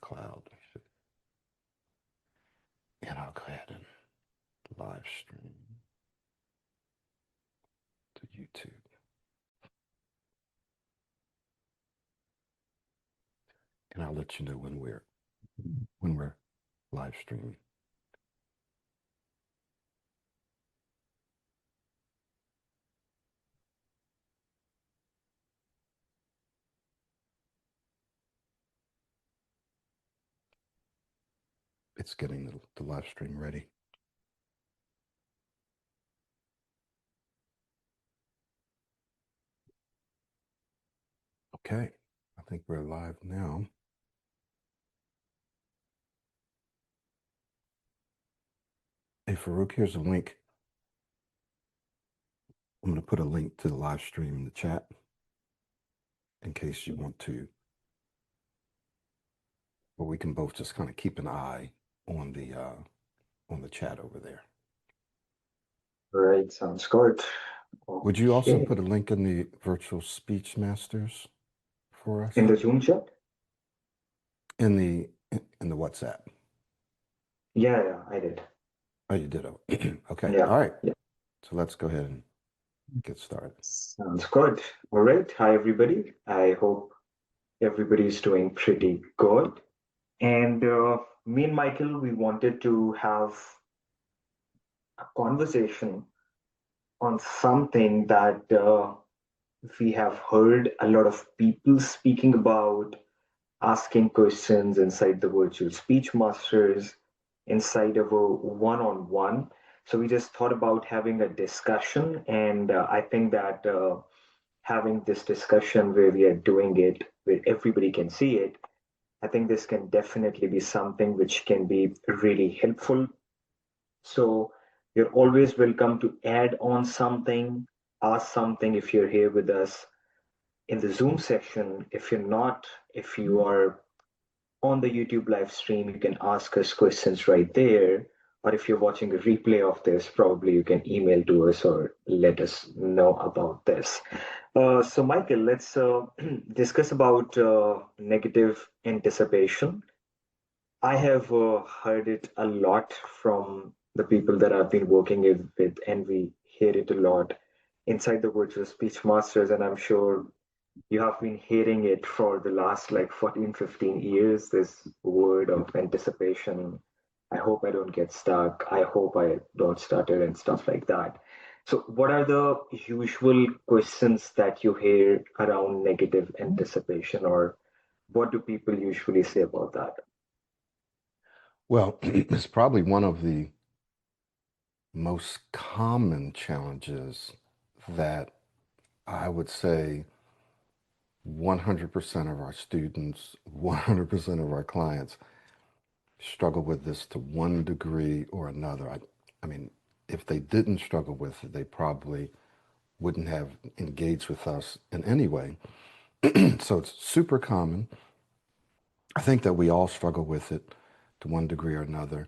cloud. And I'll go ahead and live stream to YouTube. And I'll let you know when we're live streaming. It's getting the live stream ready. Okay, I think we're live now. Hey, Farrukh, here's a link. I'm going to put a link to the live stream in the chat in case you want to, or we can both just kind of keep an eye on the chat over there. Right, sounds good. Would you also put a link in the virtual speech masters for us? In the Zoom chat? In the WhatsApp. Yeah, I did. Oh, you did. Okay. Yeah. All right. Yeah. So let's go ahead and get started. Sounds good. All right. Hi, everybody. I hope everybody's doing pretty good. And me and Michael, we wanted to have a conversation on something that we have heard a lot of people speaking about, asking questions inside the virtual speech masters, inside of a one-on-one. So we just thought about having a discussion, and I think that having this discussion where we are doing it, where everybody can see it, I think this can definitely be something which can be really helpful. So you're always welcome to add on something, ask something if you're here with us in the Zoom section. If you're not, if you are on the YouTube live stream, you can ask us questions right there. Or if you're watching a replay of this, probably you can email to us or let us know about this. So, Michael, let's discuss about negative anticipation. I have heard it a lot from the people that I've been working with, and we hear it a lot inside the virtual speech masters. And I'm sure you have been hearing it for the last like 14, 15 years, this word of anticipation. I hope I don't get stuck. I hope I don't stutter and stuff like that. So, what are the usual questions that you hear around negative anticipation, or what do people usually say about that? Well, it's probably one of the most common challenges that I would say 100% of our students, 100% of our clients struggle with this to one degree or another. I mean, if they didn't struggle with it, they probably wouldn't have engaged with us in any way. So it's super common. I think that we all struggle with it to one degree or another.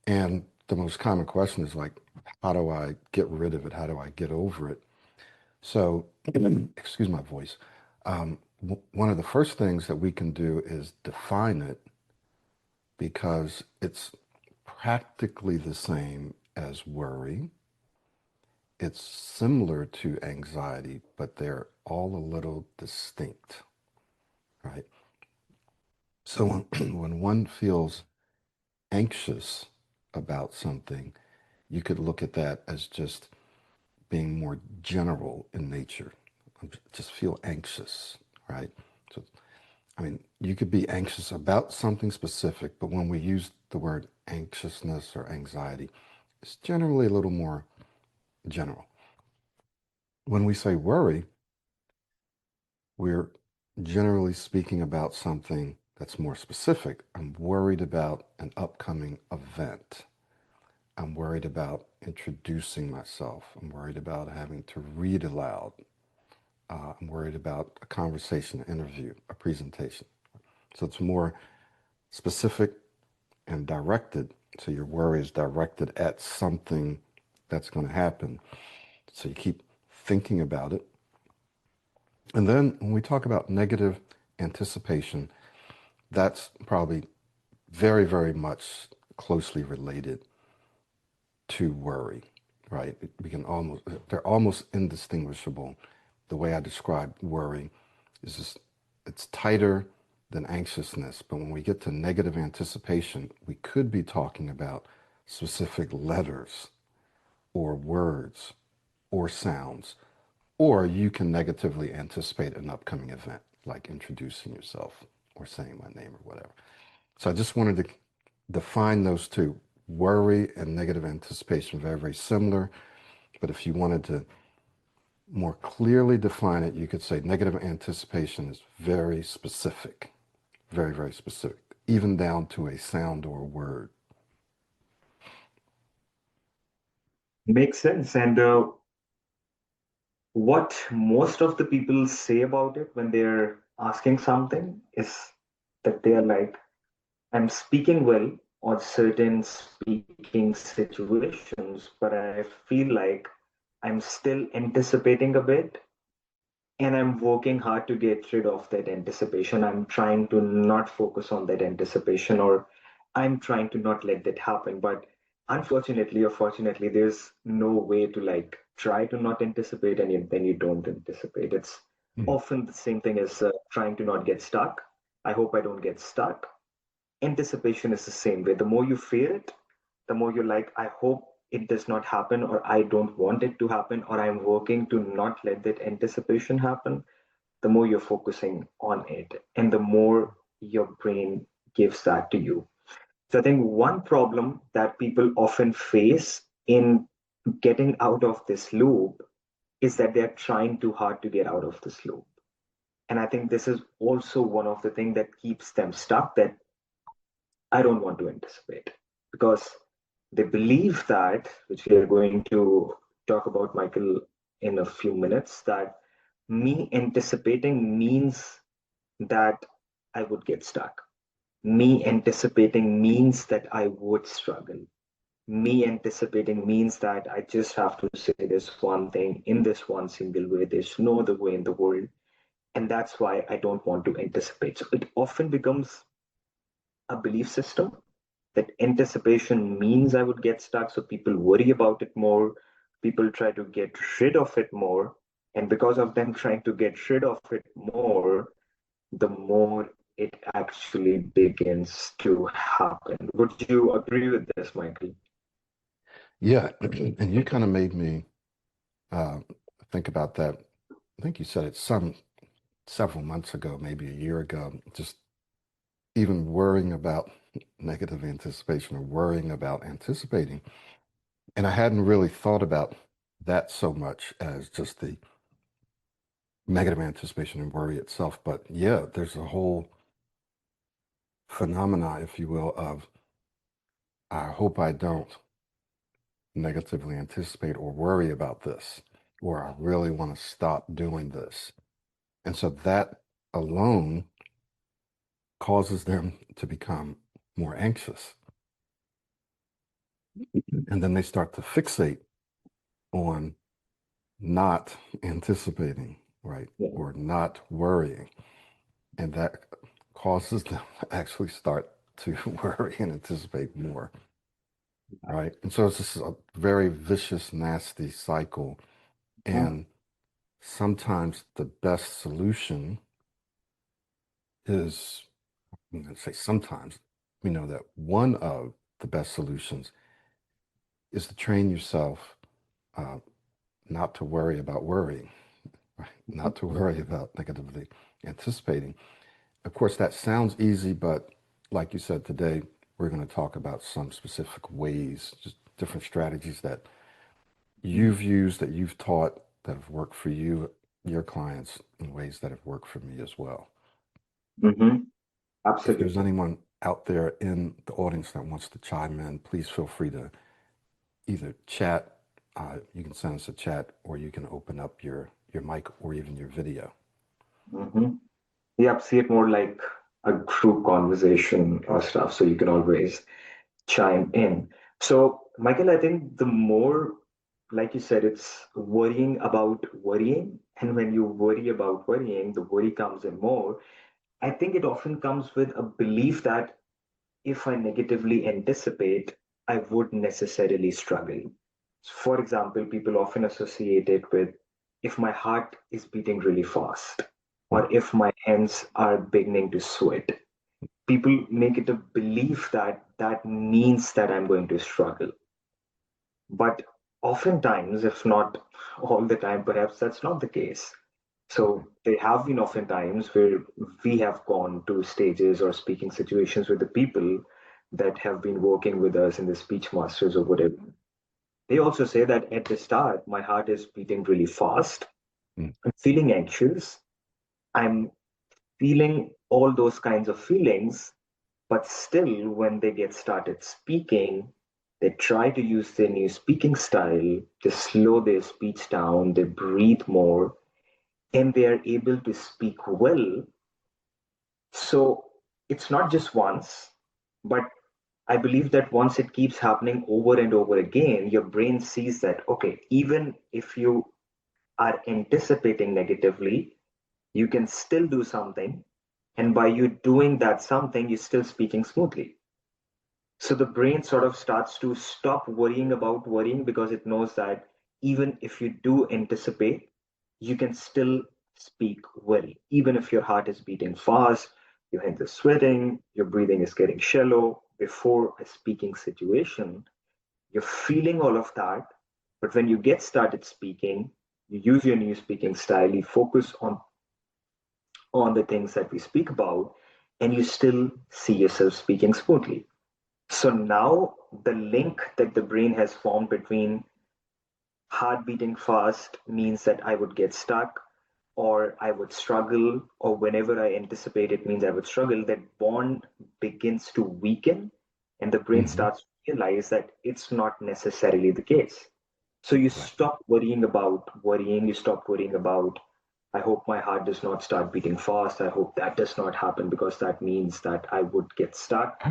And the most common question is like, how do I get rid of it? How do I get over it? So, excuse my voice. One of the first things that we can do is define it, because it's practically the same as worry. It's similar to anxiety, but they're all a little distinct, right? So when one feels anxious about something, you could look at that as just being more general in nature. Just feel anxious, right? So, I mean, you could be anxious about something specific, but when we use the word anxiousness or anxiety, it's generally a little more general. When we say worry, we're generally speaking about something that's more specific. I'm worried about an upcoming event. I'm worried about introducing myself. I'm worried about having to read aloud. I'm worried about a conversation, an interview, a presentation. So it's more specific and directed. So your worry is directed at something that's going to happen. So you keep thinking about it. And then when we talk about negative anticipation, that's probably very, very much closely related to worry, right? We can almost, they're almost indistinguishable. The way I describe worry is just, it's tighter than anxiousness. But when we get to negative anticipation, we could be talking about specific letters or words or sounds, or you can negatively anticipate an upcoming event, like introducing yourself or saying my name or whatever. So I just wanted to define those two. Worry and negative anticipation, very, very similar. But if you wanted to more clearly define it, you could say negative anticipation is very specific, very, very specific, even down to a sound or a word. Makes sense. And what most of the people say about it when they're asking something is that they are like, I'm speaking well on certain speaking situations, but I feel like I'm still anticipating a bit and I'm working hard to get rid of that anticipation. I'm trying to not focus on that anticipation, or I'm trying to not let that happen. But unfortunately or fortunately, there's no way to like try to not anticipate and then you don't anticipate. It's Mm. often the same thing as trying to not get stuck. I hope I don't get stuck. Anticipation is the same way. The more you fear it, the more you're like, I hope it does not happen, or I don't want it to happen, or I'm working to not let that anticipation happen, the more you're focusing on it and the more your brain gives that to you. So I think one problem that people often face in getting out of this loop is that they're trying too hard to get out of this loop. And I think this is also one of the things that keeps them stuck, that I don't want to anticipate, because they believe that, which we are going to talk about, Michael, in a few minutes, that me anticipating means that I would get stuck. Me anticipating means that I would struggle. Me anticipating means that I just have to say this one thing in this one single way. There's no other way in the world. And that's why I don't want to anticipate. So it often becomes a belief system that anticipation means I would get stuck. So people worry about it more. People try to get rid of it more. And because of them trying to get rid of it more, the more it actually begins to happen. Would you agree with this, Michael? Yeah, and you kind of made me uh, think about that. I think you said it several months ago, maybe a year ago, just even worrying about negative anticipation or worrying about anticipating. And I hadn't really thought about that so much as just the negative anticipation and worry itself. But yeah, there's a whole phenomena, if you will, of I hope I don't negatively anticipate or worry about this, or I really want to stop doing this. And so that alone causes them to become more anxious. And then they start to fixate on not anticipating, right? Yeah. Or not worrying. And that causes them to actually start to worry and anticipate more, right? And so it's just a very vicious, nasty cycle. Mhm. And sometimes the best solution is, I'm going to say sometimes, we know that one of the best solutions is to train yourself uh, not to worry about worrying, right? Not to worry about negatively anticipating. Of course, that sounds easy, but like you said today, we're going to talk about some specific ways, just different strategies that you've used, that you've taught, that have worked for you, your clients, in ways that have worked for me as well. Mhm. If there's Absolutely. anyone out there in the audience that wants to chime in, please feel free to either chat, you can send us a chat, or you can open up your mic or even your video. Mhm. Yep, see it more like a group conversation or stuff, so you can always chime in. So, Michael, I think the more, like you said, it's worrying about worrying. And when you worry about worrying, the worry comes in more. I think it often comes with a belief that if I negatively anticipate, I would necessarily struggle. For example, people often associate it with if my heart is beating really fast Mm, or if my hands are beginning to sweat. People make it a belief that that means that I'm going to struggle. But oftentimes, if not all the time, perhaps that's not the case. So there have been often times where we have gone to stages or speaking situations with the people that have been working with us in the speech masters or whatever. They also say that at the start, my heart is beating really fast. mm, I'm feeling anxious. I'm feeling all those kinds of feelings, but still, when they get started speaking, they try to use their new speaking style, they slow their speech down, they breathe more, and they are able to speak well. So it's not just once, but I believe that once it keeps happening over and over again, your brain sees that, okay, even if you are anticipating negatively, you can still do something. And by you doing that something, you're still speaking smoothly. So the brain sort of starts to stop worrying about worrying because it knows that even if you do anticipate, you can still speak well. Even if your heart is beating fast, your hands are sweating, your breathing is getting shallow before a speaking situation, you're feeling all of that. But when you get started speaking, you use your new speaking style, you focus on the things that we speak about, and you still see yourself speaking smoothly. So now the link that the brain has formed between heart beating fast means that I would get stuck or I would struggle, or whenever I anticipate it means I would struggle, that bond begins to weaken and the brain mhm, starts to realize that it's not necessarily the case. So you right. stop worrying about worrying, you stop worrying about, I hope my heart does not start beating fast. I hope that does not happen because that means that I would get stuck.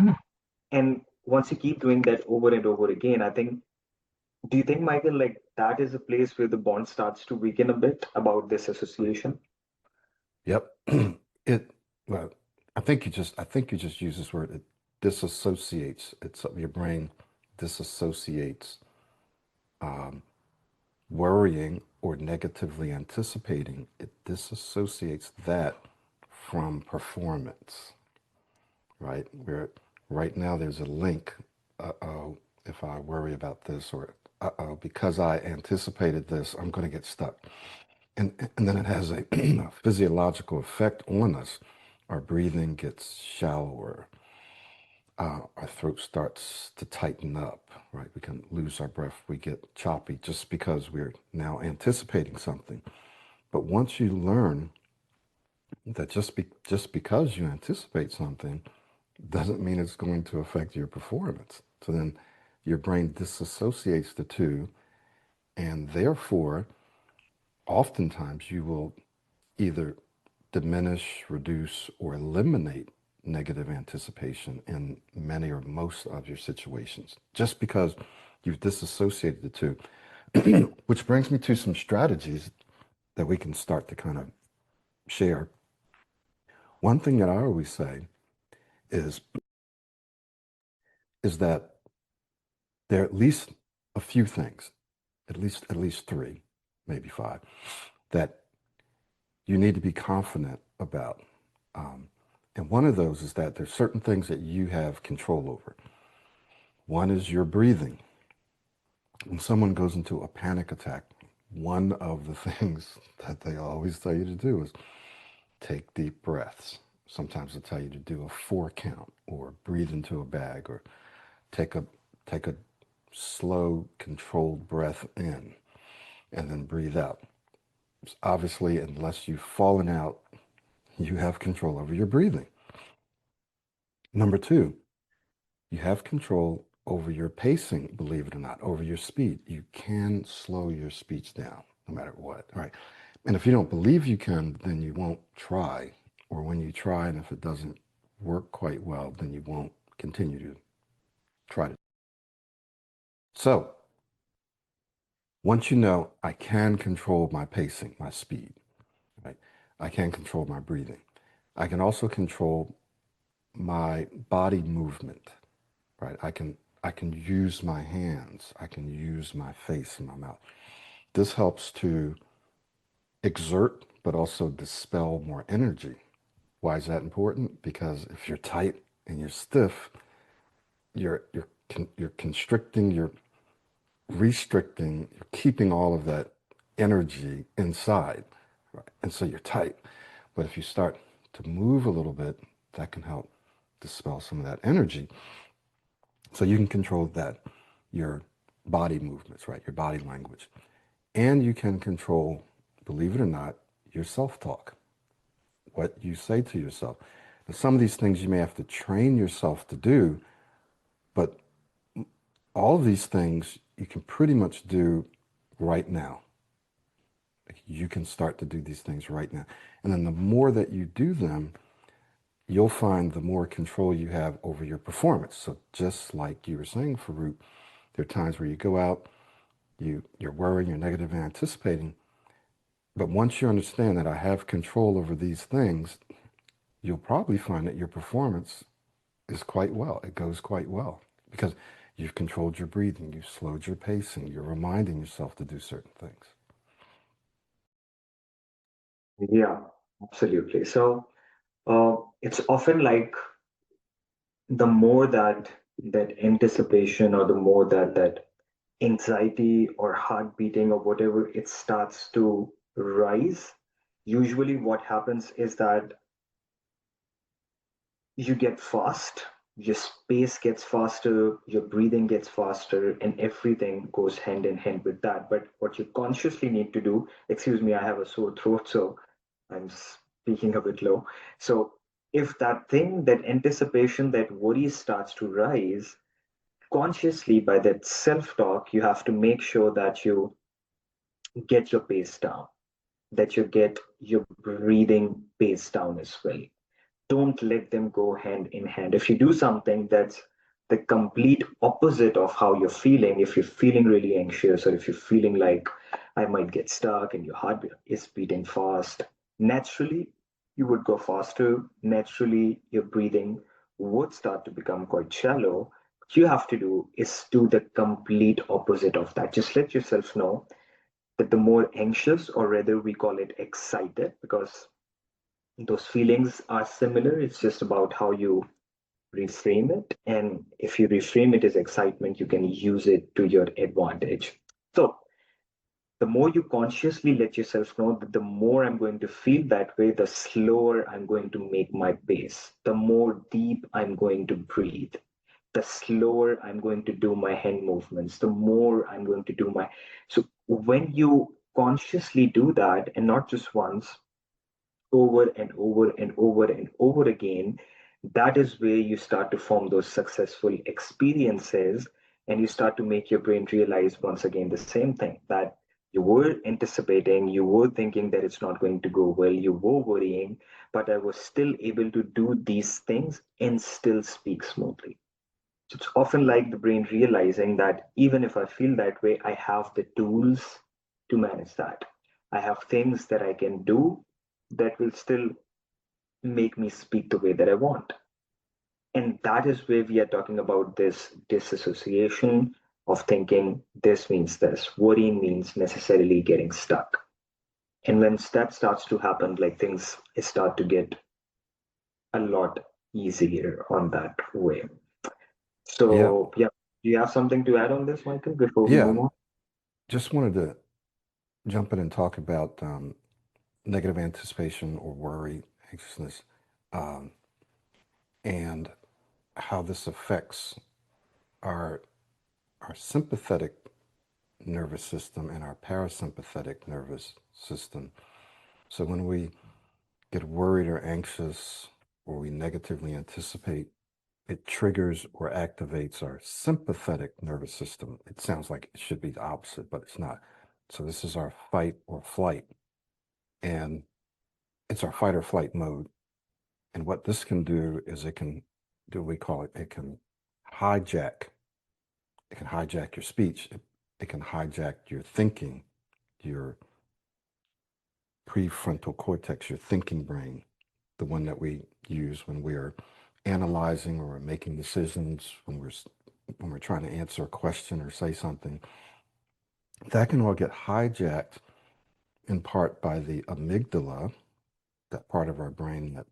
And once you keep doing that over and over again, I think, do you think, Michael, like that is a place where the bond starts to weaken a bit about this association? Yep. It, well, I think you just use this word. It disassociates. It's your brain disassociates um, worrying or negatively anticipating. It disassociates that from performance, right? Where right now there's a link. Uh-oh, if I worry about this, or uh-oh, because I anticipated this, I'm going to get stuck. And then it has a physiological effect on us. Our breathing gets shallower. Our throat starts to tighten up, right? We can lose our breath. We get choppy just because we're now anticipating something. But once you learn that just because you anticipate something doesn't mean it's going to affect your performance. So then your brain disassociates the two, and therefore, oftentimes you will either diminish, reduce, or eliminate negative anticipation in many or most of your situations, just because you've disassociated the two. Which brings me to some strategies that we can start to kind of share. One thing that I always say is is that there are at least a few things, at least three, maybe five, that you need to be confident about. Um, and one of those is that there's certain things that you have control over. One is your breathing. When someone goes into a panic attack, one of the things that they always tell you to do is take deep breaths. Sometimes they tell you to do a 4 count or breathe into a bag or take a take a slow controlled breath in and then breathe out. Obviously, unless you've fallen out, you have control over your breathing. Number two, you have control over your pacing, believe it or not, over your speed. You can slow your speech down no matter what. All right. And if you don't believe you can, then you won't try. Or when you try, and if it doesn't work quite well, then you won't continue to try to. So once you know I can control my pacing, my speed, right? I can control my breathing. I can also control my body movement, right? I can use my hands. I can use my face and my mouth. This helps to exert, but also dispel more energy. Why is that important? Because if you're tight and you're stiff, you're constricting, you're restricting, you're keeping all of that energy inside, right? And so you're tight. But if you start to move a little bit, that can help dispel some of that energy. So you can control that, your body movements, right? Your body language. And you can control, believe it or not, your self-talk, what you say to yourself. Now, some of these things you may have to train yourself to do, but all of these things you can pretty much do right now. You can start to do these things right now. And then the more that you do them, you'll find the more control you have over your performance. So just like you were saying, Farrukh, there are times where you go out, you're worrying, you're negative and anticipating. But once you understand that I have control over these things, you'll probably find that your performance is quite well. It goes quite well because you've controlled your breathing, you've slowed your pacing, you're reminding yourself to do certain things. Yeah, absolutely. So it's often like the more that anticipation, or the more that anxiety or heart beating or whatever, it starts to rise. Usually what happens is that you get fast, your space gets faster, your breathing gets faster, and everything goes hand in hand with that. But what you consciously need to do, excuse me, I have a sore throat, so I'm speaking a bit low. So if that thing, that anticipation, that worry starts to rise, consciously by that self talk, you have to make sure that you get your pace down, that you get your breathing pace down as well. Don't let them go hand in hand. If you do something that's the complete opposite of how you're feeling, if you're feeling really anxious, or if you're feeling like I might get stuck and your heart is beating fast, naturally you would go faster. Naturally, your breathing would start to become quite shallow. What you have to do is do the complete opposite of that. Just let yourself know that the more anxious, or rather, we call it excited, because those feelings are similar. It's just about how you reframe it. And if you reframe it as excitement, you can use it to your advantage. So the more you consciously let yourself know that the more I'm going to feel that way, the slower I'm going to make my pace, the more deep I'm going to breathe, the slower I'm going to do my hand movements, the more I'm going to do my. So when you consciously do that, and not just once, over and over and over and over again, that is where you start to form those successful experiences, and you start to make your brain realize once again the same thing, that you were anticipating, you were thinking that it's not going to go well, you were worrying, but I was still able to do these things and still speak smoothly. So it's often like the brain realizing that even if I feel that way, I have the tools to manage that. I have things that I can do that will still make me speak the way that I want. And that is where we are talking about this disassociation of thinking this means this. Worry means necessarily getting stuck. And when that starts to happen, like things start to get a lot easier on that way. Yeah, So, yeah, do you have something to add on this, Michael, before we yeah. move on? Just wanted to jump in and talk about negative anticipation or worry, anxiousness, um, and how this affects our our sympathetic nervous system and our parasympathetic nervous system. So when we get worried or anxious or we negatively anticipate, it triggers or activates our sympathetic nervous system. It sounds like it should be the opposite, but it's not. So this is our fight or flight, and it's our fight or flight mode. And what this can do is it can do, we call it, hijack, it can hijack your speech. It can hijack your thinking, your prefrontal cortex, your thinking brain, the one that we use when we're analyzing or making decisions, when we're trying to answer a question or say something, that can all get hijacked in part by the amygdala, that part of our brain that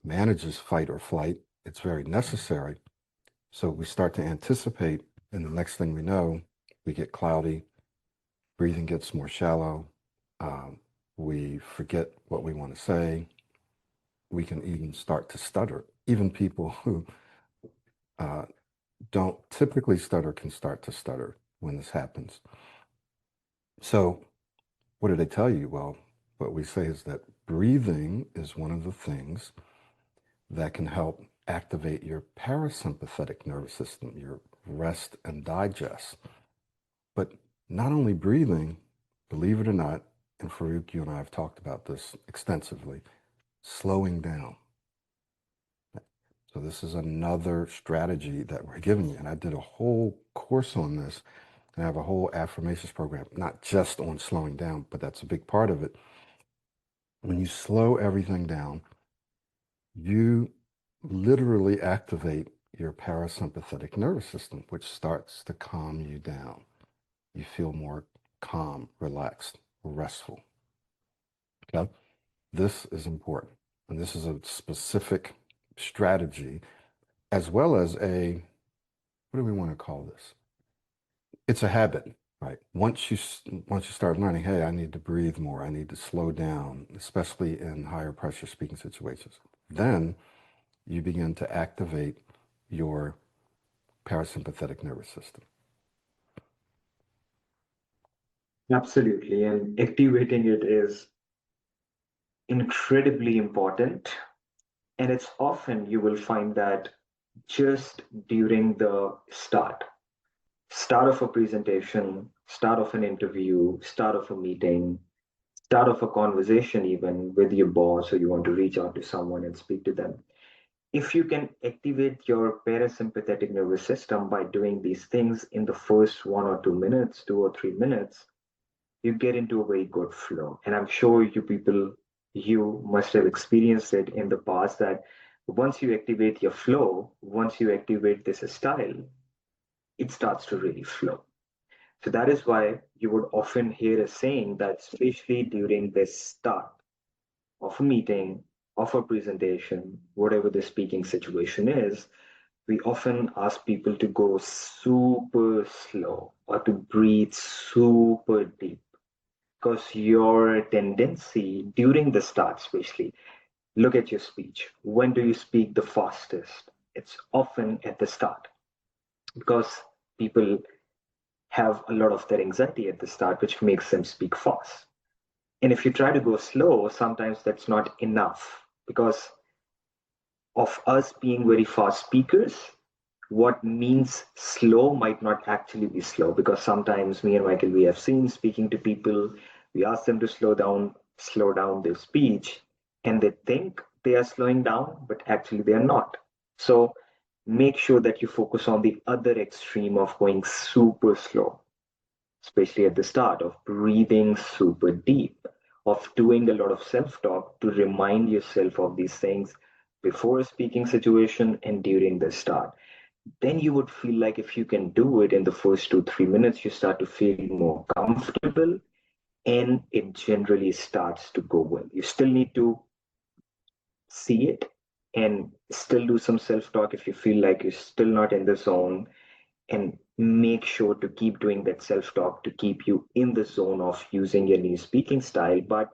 manages fight or flight. It's very necessary. So we start to anticipate, and the next thing we know, we get cloudy, breathing gets more shallow, um, we forget what we want to say, we can even start to stutter. Even people who uh, don't typically stutter can start to stutter when this happens. So, what do they tell you? Well, what we say is that breathing is one of the things that can help activate your parasympathetic nervous system, your rest and digest. But not only breathing, believe it or not, and Farrukh, you and I have talked about this extensively, slowing down. So this is another strategy that we're giving you. And I did a whole course on this, and I have a whole affirmations program, not just on slowing down, but that's a big part of it. When you slow everything down, you literally activate your parasympathetic nervous system, which starts to calm you down. You feel more calm, relaxed, restful. Okay? This is important. And this is a specific strategy as well as what do we want to call this? It's a habit, right? Once you start learning, hey, I need to breathe more, I need to slow down, especially in higher pressure speaking situations. Then you begin to activate your parasympathetic nervous system. Absolutely. And activating it is incredibly important. And it's often you will find that just during the start of a presentation, start of an interview, start of a meeting, start of a conversation, even with your boss, or you want to reach out to someone and speak to them. If you can activate your parasympathetic nervous system by doing these things in the first 1 or 2 minutes, 2 or 3 minutes, you get into a very good flow. And I'm sure you must have experienced it in the past that once you activate your flow, once you activate this style, it starts to really flow. So that is why you would often hear a saying that, especially during this start of a meeting, of a presentation, whatever the speaking situation is, we often ask people to go super slow or to breathe super deep because your tendency during the start, especially, look at your speech. When do you speak the fastest? It's often at the start because people have a lot of their anxiety at the start, which makes them speak fast. And if you try to go slow, sometimes that's not enough because of us being very fast speakers. What means slow might not actually be slow because sometimes me and Michael, we have seen speaking to people, we ask them to slow down their speech, and they think they are slowing down, but actually they are not. So make sure that you focus on the other extreme of going super slow, especially at the start, of breathing super deep, of doing a lot of self talk to remind yourself of these things before a speaking situation and during the start. Then you would feel like if you can do it in the first 2, 3 minutes, you start to feel more comfortable and it generally starts to go well. You still need to see it and still do some self talk if you feel like you're still not in the zone, and make sure to keep doing that self talk to keep you in the zone of using your new speaking style. But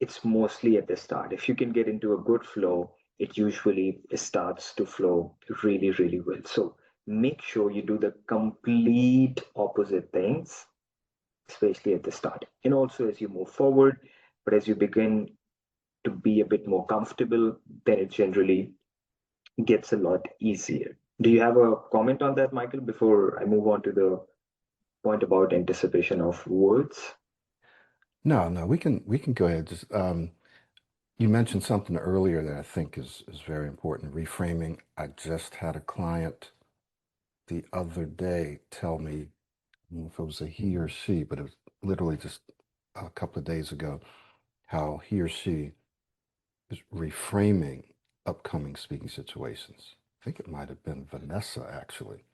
it's mostly at the start. If you can get into a good flow, it usually starts to flow really, really well. So make sure you do the complete opposite things, especially at the start. And also as you move forward, but as you begin to be a bit more comfortable, then it generally gets a lot easier. Do you have a comment on that, Michael, before I move on to the point about anticipation of words? No, no, we can go ahead. Just you mentioned something earlier that I think is very important. Reframing. I just had a client the other day tell me, I don't know if it was a he or she, but it was literally just a couple of days ago, how he or she is reframing upcoming speaking situations. I think it might have been Vanessa actually.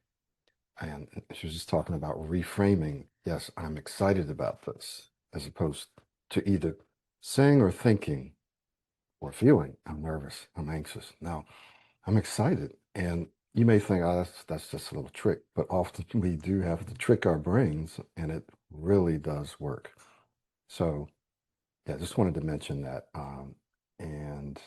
And she was just talking about reframing. Yes, I'm excited about this, as opposed to either saying or thinking or feeling, I'm nervous, I'm anxious. No, I'm excited. And you may think, oh, that's just a little trick, but often we do have to trick our brains, and it really does work. So, yeah, just wanted to mention that. And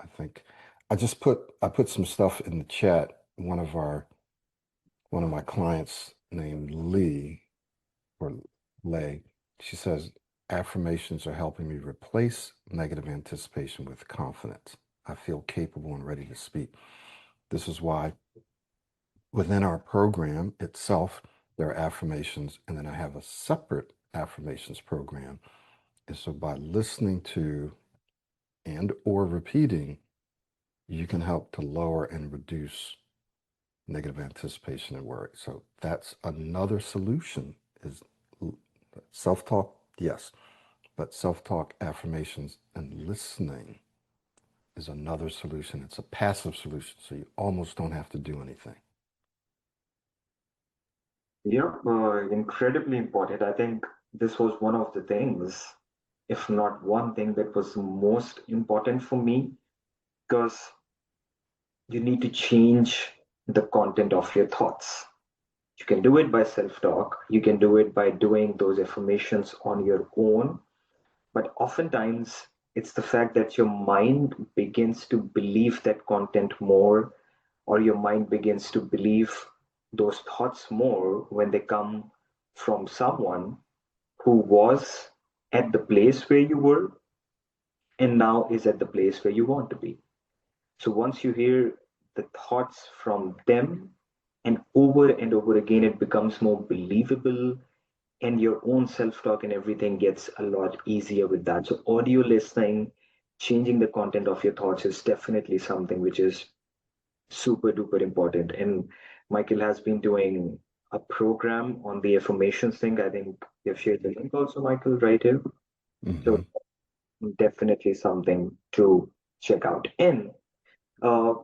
I think I put some stuff in the chat. One of my clients named Lee or Lay, she says affirmations are helping me replace negative anticipation with confidence. I feel capable and ready to speak. This is why within our program itself, there are affirmations, and then I have a separate affirmations program. And so by listening to and or repeating, you can help to lower and reduce negative anticipation and worry. So that's another solution is self-talk, yes, but self-talk, affirmations, and listening is another solution. It's a passive solution, so you almost don't have to do anything. Yeah, incredibly important. I think this was one of the things, if not one thing, that was most important for me because you need to change the content of your thoughts. You can do it by self talk, you can do it by doing those affirmations on your own, but oftentimes it's the fact that your mind begins to believe that content more, or your mind begins to believe those thoughts more when they come from someone who was at the place where you were and now is at the place where you want to be. So once you hear the thoughts from them and over again, it becomes more believable, and your own self talk and everything gets a lot easier with that. So, audio listening, changing the content of your thoughts is definitely something which is super duper important. And Michael has been doing a program on the affirmations thing. I think you've shared the link also, Michael, right here. So, Mm-hmm. definitely something to check out. And uh,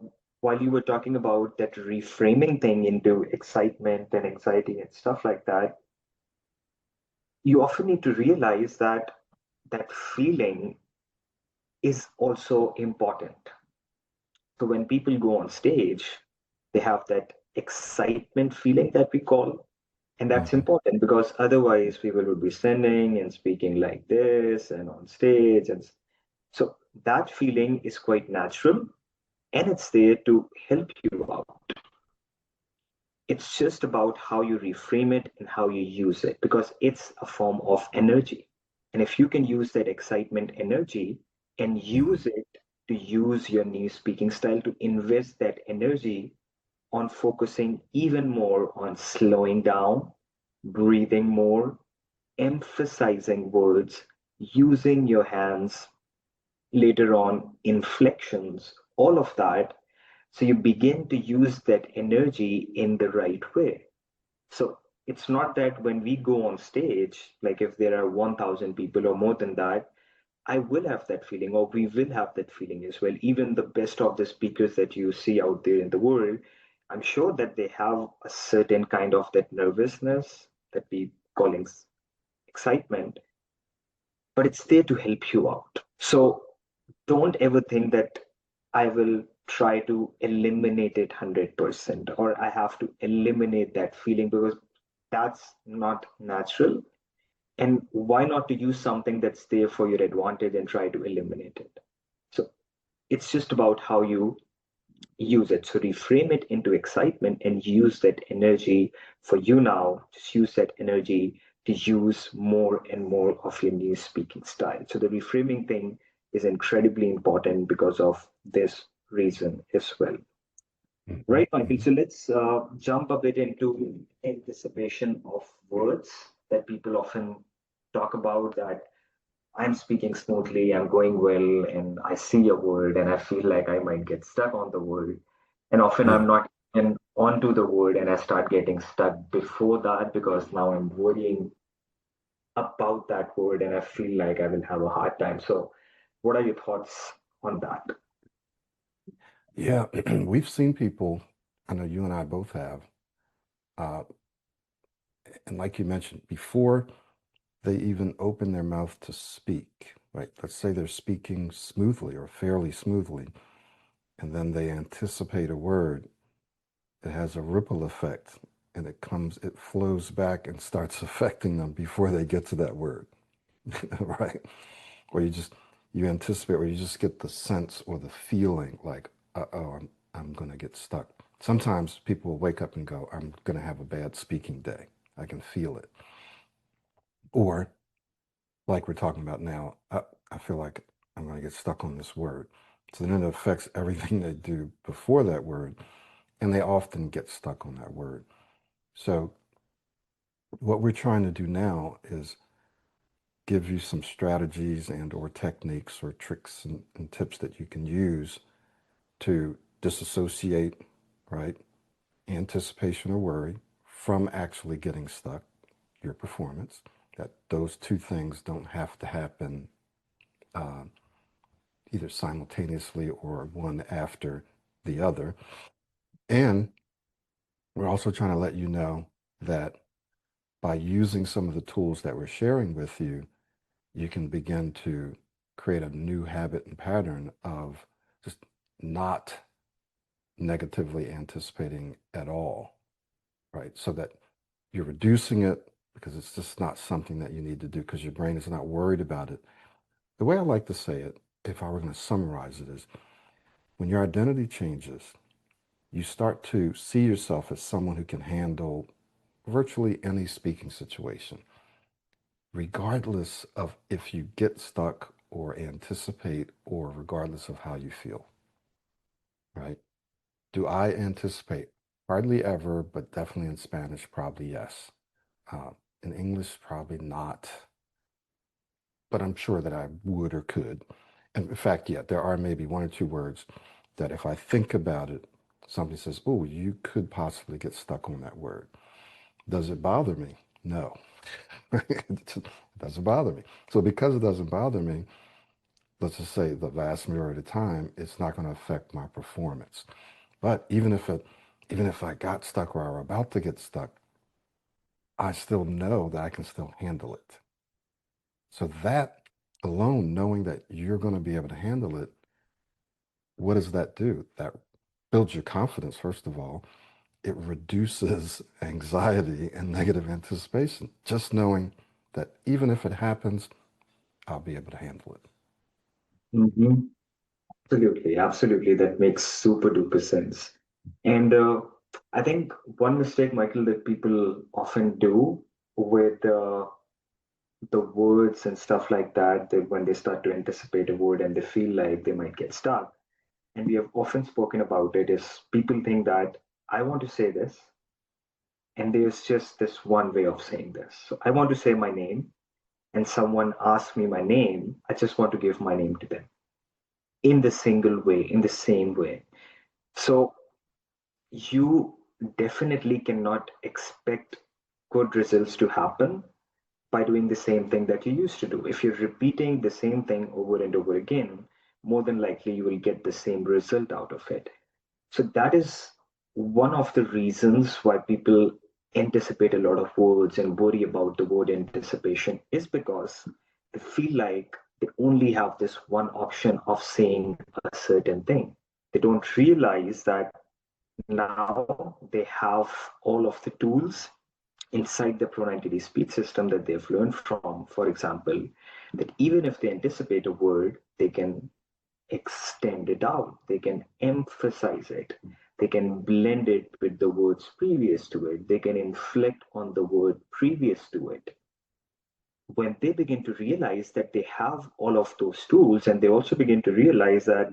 while you were talking about that reframing thing into excitement and anxiety and stuff like that, you often need to realize that that feeling is also important. So when people go on stage, they have that excitement feeling that we call, and that's Mm-hmm. important because otherwise people would be standing and speaking like this and on stage. And so that feeling is quite natural and it's there to help you out. It's just about how you reframe it and how you use it because it's a form of energy. And if you can use that excitement energy and Mm-hmm. use it to use your new speaking style to invest that energy on focusing even more on slowing down, breathing more, emphasizing words, using your hands, later on, inflections, all of that. So you begin to use that energy in the right way. So it's not that when we go on stage, like if there are 1,000 people or more than that, I will have that feeling, or we will have that feeling as well. Even the best of the speakers that you see out there in the world, I'm sure that they have a certain kind of that nervousness that we calling excitement, but it's there to help you out. So don't ever think that I will try to eliminate it 100% or I have to eliminate that feeling because that's not natural. And why not to use something that's there for your advantage and try to eliminate it? So it's just about how you use it. So reframe it into excitement and use that energy for you now. Just use that energy to use more and more of your new speaking style. So the reframing thing is incredibly important because of this reason as well. Mm-hmm. Right, Michael. Mm-hmm. So let's jump a bit into anticipation of words that people often talk about that I'm speaking smoothly, I'm going well, and I see a word and I feel like I might get stuck on the word. And often Yeah. I'm not even onto the word and I start getting stuck before that because now I'm worrying about that word and I feel like I will have a hard time. So, what are your thoughts on that? Yeah, we've seen people, I know you and I both have, uh, and like you mentioned, before they even open their mouth to speak, right? Let's say they're speaking smoothly or fairly smoothly, and then they anticipate a word. It has a ripple effect, and it flows back and starts affecting them before they get to that word, right? Or you anticipate, or you just get the sense or the feeling like, uh-oh, I'm going to get stuck. Sometimes people will wake up and go, I'm going to have a bad speaking day. I can feel it. Or like we're talking about now, I feel like I'm going to get stuck on this word. So then it affects everything they do before that word, and they often get stuck on that word. So what we're trying to do now is give you some strategies and or techniques or tricks and tips that you can use to disassociate, right, anticipation or worry from actually getting stuck, your performance, that those two things don't have to happen uh, either simultaneously or one after the other. And we're also trying to let you know that by using some of the tools that we're sharing with you, you can begin to create a new habit and pattern of just not negatively anticipating at all, right? So that you're reducing it because it's just not something that you need to do because your brain is not worried about it. The way I like to say it, if I were going to summarize it, is when your identity changes, you start to see yourself as someone who can handle virtually any speaking situation, regardless of if you get stuck or anticipate or regardless of how you feel, right? Do I anticipate? Hardly ever, but definitely in Spanish, probably yes. Uh, in English, probably not, but I'm sure that I would or could. And in fact, yeah, there are maybe one or two words that if I think about it, somebody says, oh, you could possibly get stuck on that word. Does it bother me? No. It doesn't bother me. So because it doesn't bother me, let's just say the vast majority of the time, it's not going to affect my performance. But even if I got stuck or I were about to get stuck, I still know that I can still handle it. So that alone, knowing that you're going to be able to handle it, what does that do? That builds your confidence, first of all. It reduces anxiety and negative anticipation. Just knowing that even if it happens, I'll be able to handle it. Hmm. Absolutely, absolutely. That makes super duper sense. And I think one mistake, Michael, that people often do with the words and stuff like that, that when they start to anticipate a word and they feel like they might get stuck, and we have often spoken about it, is people think that I want to say this, and there's just this one way of saying this. So I want to say my name, and someone asks me my name, I just want to give my name to them in the single way, in the same way. So you definitely cannot expect good results to happen by doing the same thing that you used to do. If you're repeating the same thing over and over again, more than likely you will get the same result out of it. So that is one of the reasons why people anticipate a lot of words and worry about the word anticipation is because they feel like they only have this one option of saying a certain thing. They don't realize that now they have all of the tools inside the pro-90 speech system that they've learned from, for example, that even if they anticipate a word, they can extend it out, they can emphasize it, they can blend it with the words previous to it, they can inflect on the word previous to it. When they begin to realize that they have all of those tools, and they also begin to realize that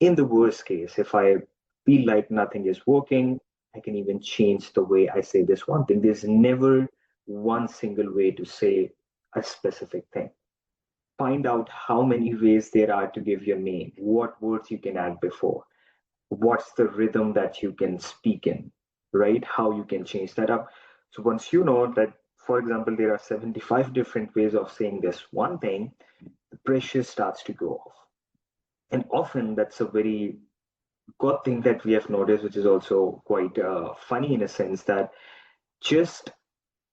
in the worst case, if I feel like nothing is working, I can even change the way I say this one thing. There's never one single way to say a specific thing. Find out how many ways there are to give your name, what words you can add before, what's the rhythm that you can speak in, right? How you can change that up. So once you know that, for example, there are 75 different ways of saying this one thing, the pressure starts to go off. And often that's a very good thing that we have noticed, which is also quite funny in a sense that just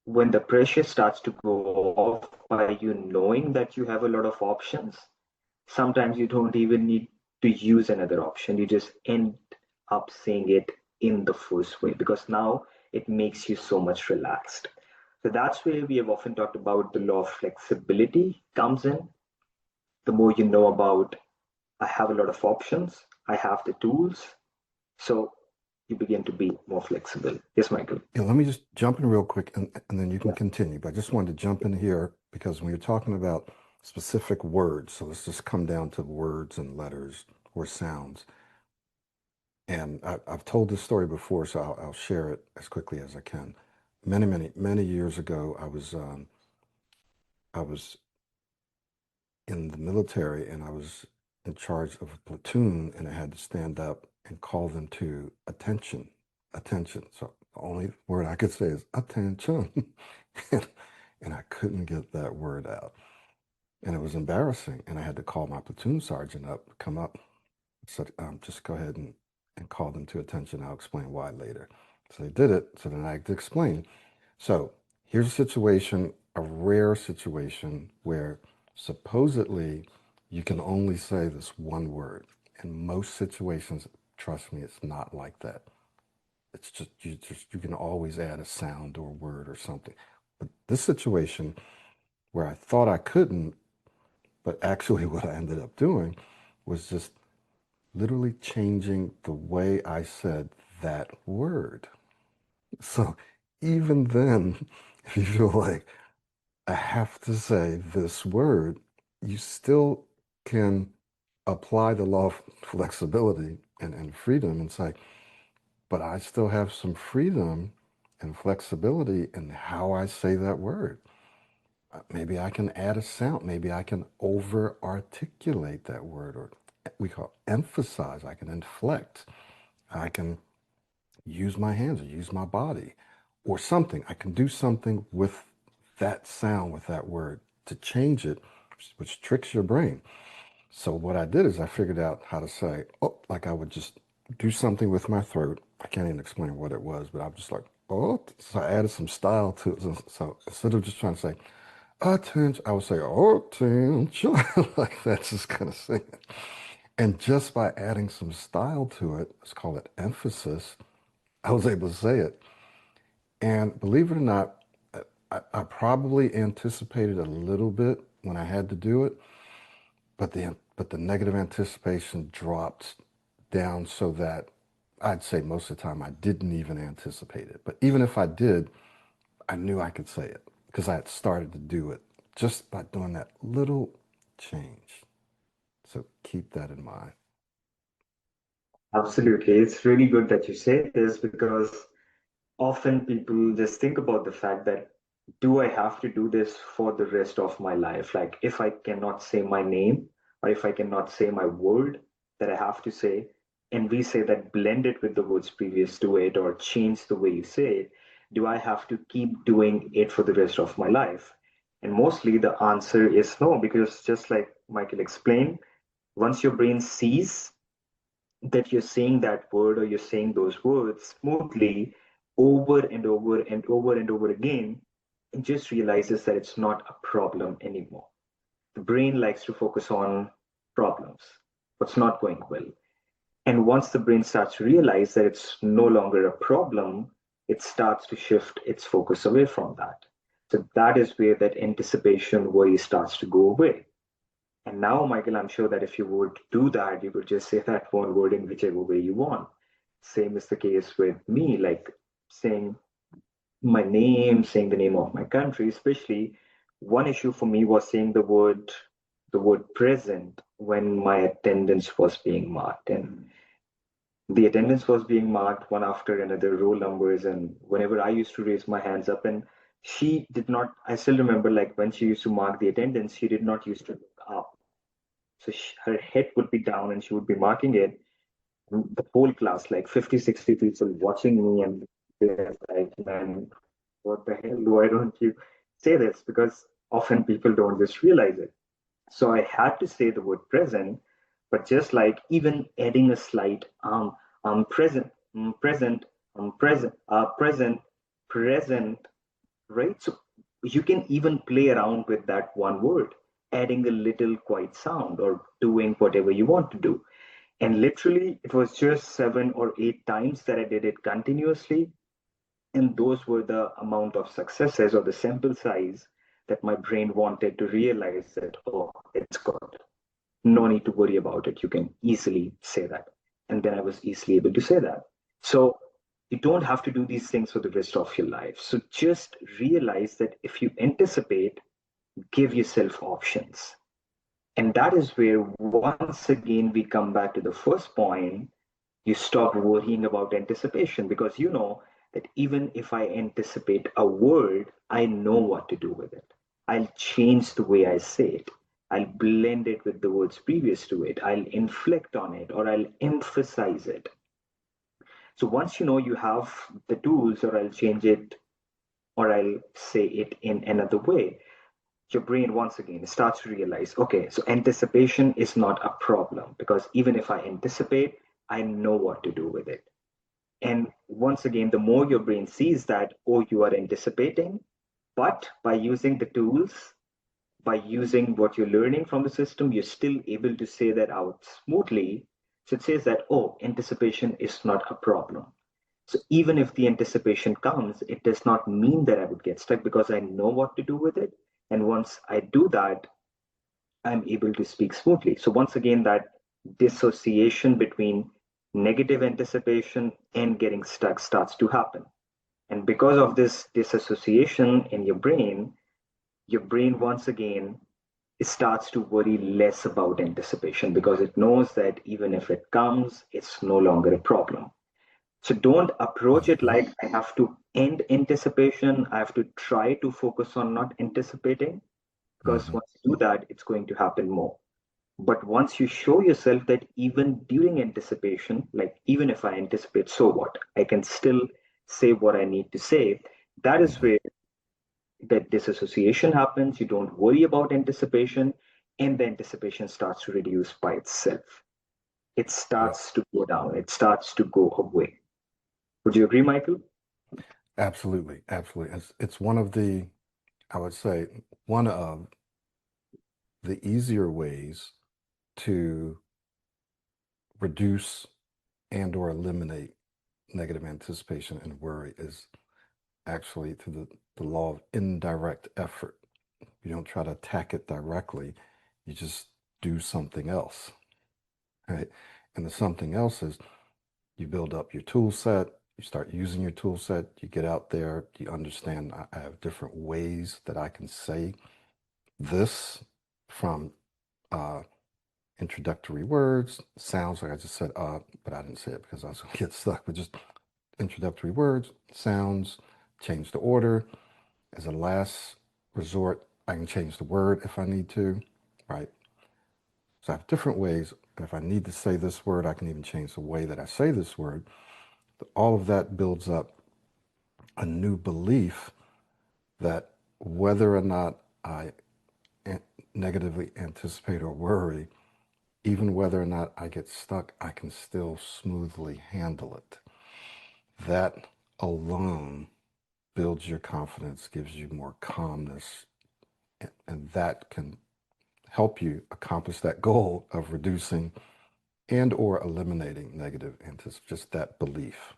when the pressure starts to go off by you knowing that you have a lot of options, sometimes you don't even need to use another option. You just end up saying it in the first way because now it makes you so much relaxed. So that's where we have often talked about the law of flexibility comes in. The more you know about, I have a lot of options, I have the tools, so you begin to be more flexible. Yes, Michael. Yeah, let me just jump in real quick and then you can Yeah. continue. But I just wanted to jump in here because when you're talking about specific words, so let's just come down to words and letters or sounds. And I've told this story before, so I'll share it as quickly as I can. Many years ago, I was in the military and I was in charge of a platoon and I had to stand up and call them to attention, attention. So the only word I could say is attention. and, and I couldn't get that word out. And it was embarrassing. And I had to call my platoon sergeant up, come up, said, just go ahead and call them to attention. I'll explain why later. So they did it. So then I had to explain. So here's a situation, a rare situation where supposedly you can only say this one word. In most situations, trust me, it's not like that. It's just you can always add a sound or a word or something. But this situation where I thought I couldn't, but actually what I ended up doing was just literally changing the way I said that word. So even then, if you feel like I have to say this word, you still can apply the law of flexibility and freedom and say, but I still have some freedom and flexibility in how I say that word. Maybe I can add a sound. Maybe I can over articulate that word, or we call emphasize. I can inflect. I can use my hands or use my body or something. I can do something with that sound, with that word to change it, which tricks your brain. So what I did is I figured out how to say, oh, like I would just do something with my throat. I can't even explain what it was, but I'm just like, oh, so I added some style to it. So instead of just trying to say, attention, I would say, attention, like that, just kind of sing it. And just by adding some style to it, let's call it emphasis, I was able to say it. And believe it or not, I probably anticipated a little bit when I had to do it, but the negative anticipation dropped down so that I'd say most of the time I didn't even anticipate it. But even if I did, I knew I could say it because I had started to do it just by doing that little change. So keep that in mind. Absolutely. It's really good that you say this because often people just think about the fact that do I have to do this for the rest of my life? Like if I cannot say my name or if I cannot say my word that I have to say, and we say that blend it with the words previous to it or change the way you say it, do I have to keep doing it for the rest of my life? And mostly the answer is no, because just like Michael explained, once your brain sees that you're saying that word or you're saying those words smoothly over and over and over and over again, it just realizes that it's not a problem anymore. The brain likes to focus on problems, what's not going well. And once the brain starts to realize that it's no longer a problem, it starts to shift its focus away from that. So that is where that anticipation worry starts to go away. And now, Michael, I'm sure that if you would do that, you could just say that one word in whichever way you want. Same is the case with me, like saying my name, saying the name of my country, especially one issue for me was saying the word present when my attendance was being marked. And the attendance was being marked one after another, roll numbers, and whenever I used to raise my hands up, and she did not, I still remember like when she used to mark the attendance, she did not used to look up. So her head would be down and she would be marking it. The whole class, like 50, 60 people watching me, and they're like, man, what the hell? Why don't you say this? Because often people don't just realize it. So I had to say the word present But just like even adding a slight present, present, present, present, right? So you can even play around with that one word, adding a little quiet sound or doing whatever you want to do. And literally, it was just 7 or 8 times that I did it continuously. And those were the amount of successes or the sample size that my brain wanted to realize that, oh, it's good. No need to worry about it. You can easily say that. And then I was easily able to say that. So you don't have to do these things for the rest of your life. So just realize that if you anticipate, give yourself options. And that is where once again we come back to the first point. You stop worrying about anticipation because you know that even if I anticipate a word, I know what to do with it. I'll change the way I say it. I'll blend it with the words previous to it. I'll inflect on it or I'll emphasize it. So once you know you have the tools, or I'll change it, or I'll say it in another way, your brain once again starts to realize, okay, so anticipation is not a problem because even if I anticipate, I know what to do with it. And once again, the more your brain sees that, oh, you are anticipating, but by using the tools, by using what you're learning from the system, you're still able to say that out smoothly. So it says that, oh, anticipation is not a problem. So even if the anticipation comes, it does not mean that I would get stuck because I know what to do with it. And once I do that, I'm able to speak smoothly. So once again, that dissociation between negative anticipation and getting stuck starts to happen. And because of this disassociation in your brain once again starts to worry less about anticipation because it knows that even if it comes, it's no longer a problem. So don't approach it Mhm. like I have to end anticipation. I have to try to focus on not anticipating because Mhm. once you do that, it's going to happen more. But once you show yourself that even during anticipation, like even if I anticipate, so what? I can still say what I need to say. That is Mhm. where that disassociation happens. You don't worry about anticipation, and the anticipation starts to reduce by itself. It Yep. starts to go down, it starts to go away. Would you agree, Michael? Absolutely. Absolutely. It's one of the, I would say, one of the easier ways to reduce and or eliminate negative anticipation and worry is actually through the law of indirect effort. You don't try to attack it directly. You just do something else, right? And the something else is you build up your tool set, you start using your tool set, you get out there, you understand I have different ways that I can say this from uh, introductory words, sounds like I just said, but I didn't say it because I was going to get stuck, but just introductory words, sounds, change the order. As a last resort, I can change the word if I need to, right? So I have different ways. And if I need to say this word, I can even change the way that I say this word. All of that builds up a new belief that whether or not I negatively anticipate or worry, even whether or not I get stuck, I can still smoothly handle it. That alone builds your confidence, gives you more calmness, and that can help you accomplish that goal of reducing and or eliminating negative anticipation, just that belief,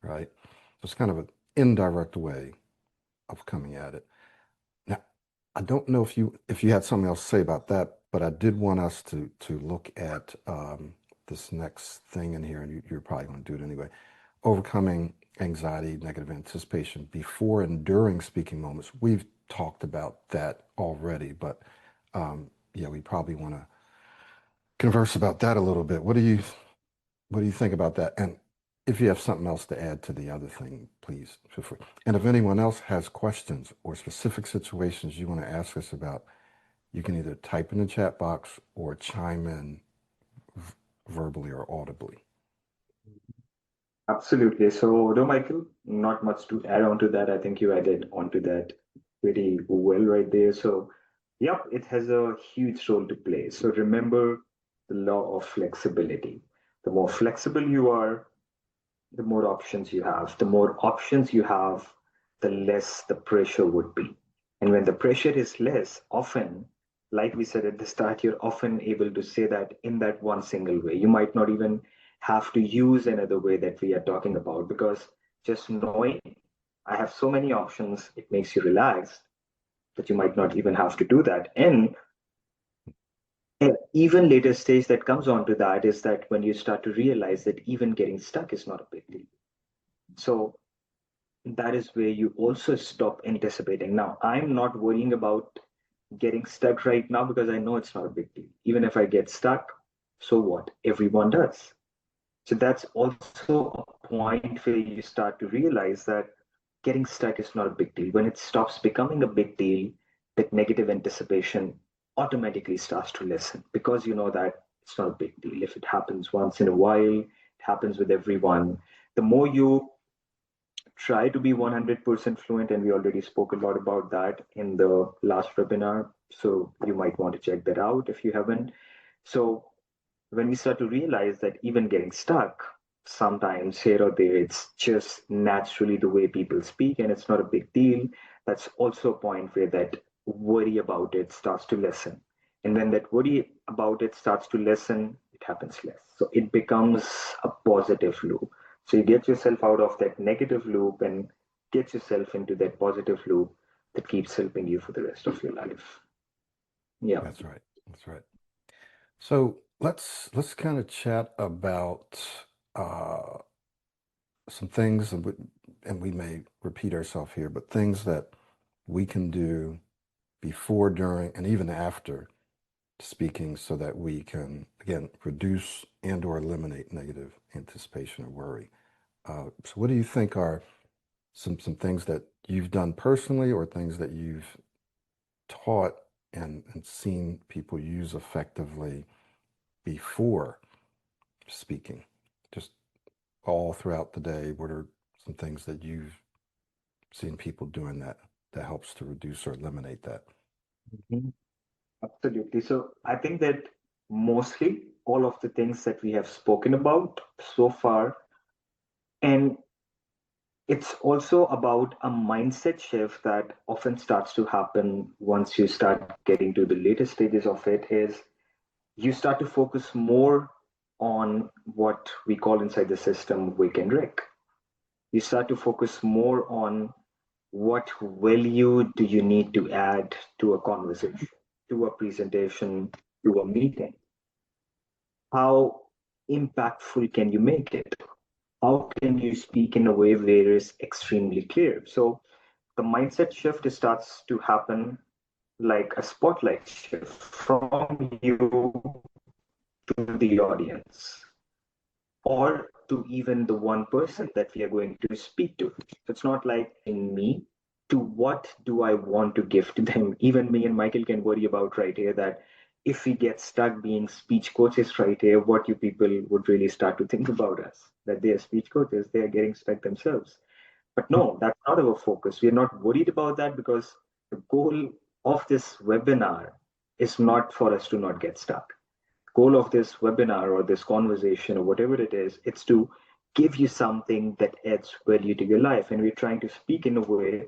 right? So it's kind of an indirect way of coming at it. Now, I don't know if you had something else to say about that, but I did want us to look at this next thing in here, and you're probably going to do it anyway. Overcoming anxiety, negative anticipation before and during speaking moments. We've talked about that already, but yeah, we probably want to converse about that a little bit. What do you think about that? And if you have something else to add to the other thing, please feel free. And if anyone else has questions or specific situations you want to ask us about, you can either type in the chat box or chime in verbally or audibly. Absolutely. So, no, Michael, not much to add on to that. I think you added onto that pretty well right there. So, yep, it has a huge role to play. So, remember, the law of flexibility. The more flexible you are, the more options you have. The more options you have, the less the pressure would be. And when the pressure is less, often, like we said at the start, you're often able to say that in that one single way. You might not even have to use another way that we are talking about, because just knowing I have so many options, it makes you relaxed that you might not even have to do that. And an even later stage that comes onto that is that when you start to realize that even getting stuck is not a big deal. So that is where you also stop anticipating. Now, I'm not worrying about getting stuck right now because I know it's not a big deal. Even if I get stuck, so what? Everyone does. So that's also a point where you start to realize that getting stuck is not a big deal. When it stops becoming a big deal, that negative anticipation automatically starts to lessen because you know that it's not a big deal. If it happens once in a while, it happens with everyone. The more you try to be 100% fluent, and we already spoke a lot about that in the last webinar, so you might want to check that out if you haven't. So when we start to realize that even getting stuck sometimes here or there, it's just naturally the way people speak and it's not a big deal, that's also a point where that worry about it starts to lessen. And when that worry about it starts to lessen, it happens less, so it becomes a positive loop. So you get yourself out of that negative loop and get yourself into that positive loop that keeps helping you for the rest of your life. Yeah. That's right. That's right. So let's kind of chat about uh, some things, and we may repeat ourselves here, but things that we can do before, during, and even after speaking so that we can, again, reduce and or eliminate negative anticipation or worry. So what do you think are some things that you've done personally or things that you've taught and seen people use effectively before speaking? Just all throughout the day, what are some things that you've seen people doing that helps to reduce or eliminate that? Mhm. Absolutely. So I think that mostly all of the things that we have spoken about so far, and it's also about a mindset shift that often starts to happen once you start getting to the later stages of it, is you start to focus more on what we call inside the system Wick and Rick. You start to focus more on what value do you need to add to a conversation, to a presentation, to a meeting. How impactful can you make it? How can you speak in a way where it's extremely clear? So the mindset shift starts to happen like a spotlight shift from you to the audience, or to even the one person that we are going to speak to. So it's not like in me to what do I want to give to them. Even me and Michael can worry about right here that if we get stuck being speech coaches right here, what you people would really start to think about us, that they are speech coaches, they are getting stuck themselves. But no, that's not our focus. We are not worried about that because the goal of this webinar is not for us to not get stuck. Goal of this webinar or this conversation or whatever it is, it's to give you something that adds value to your life. And we're trying to speak in a way,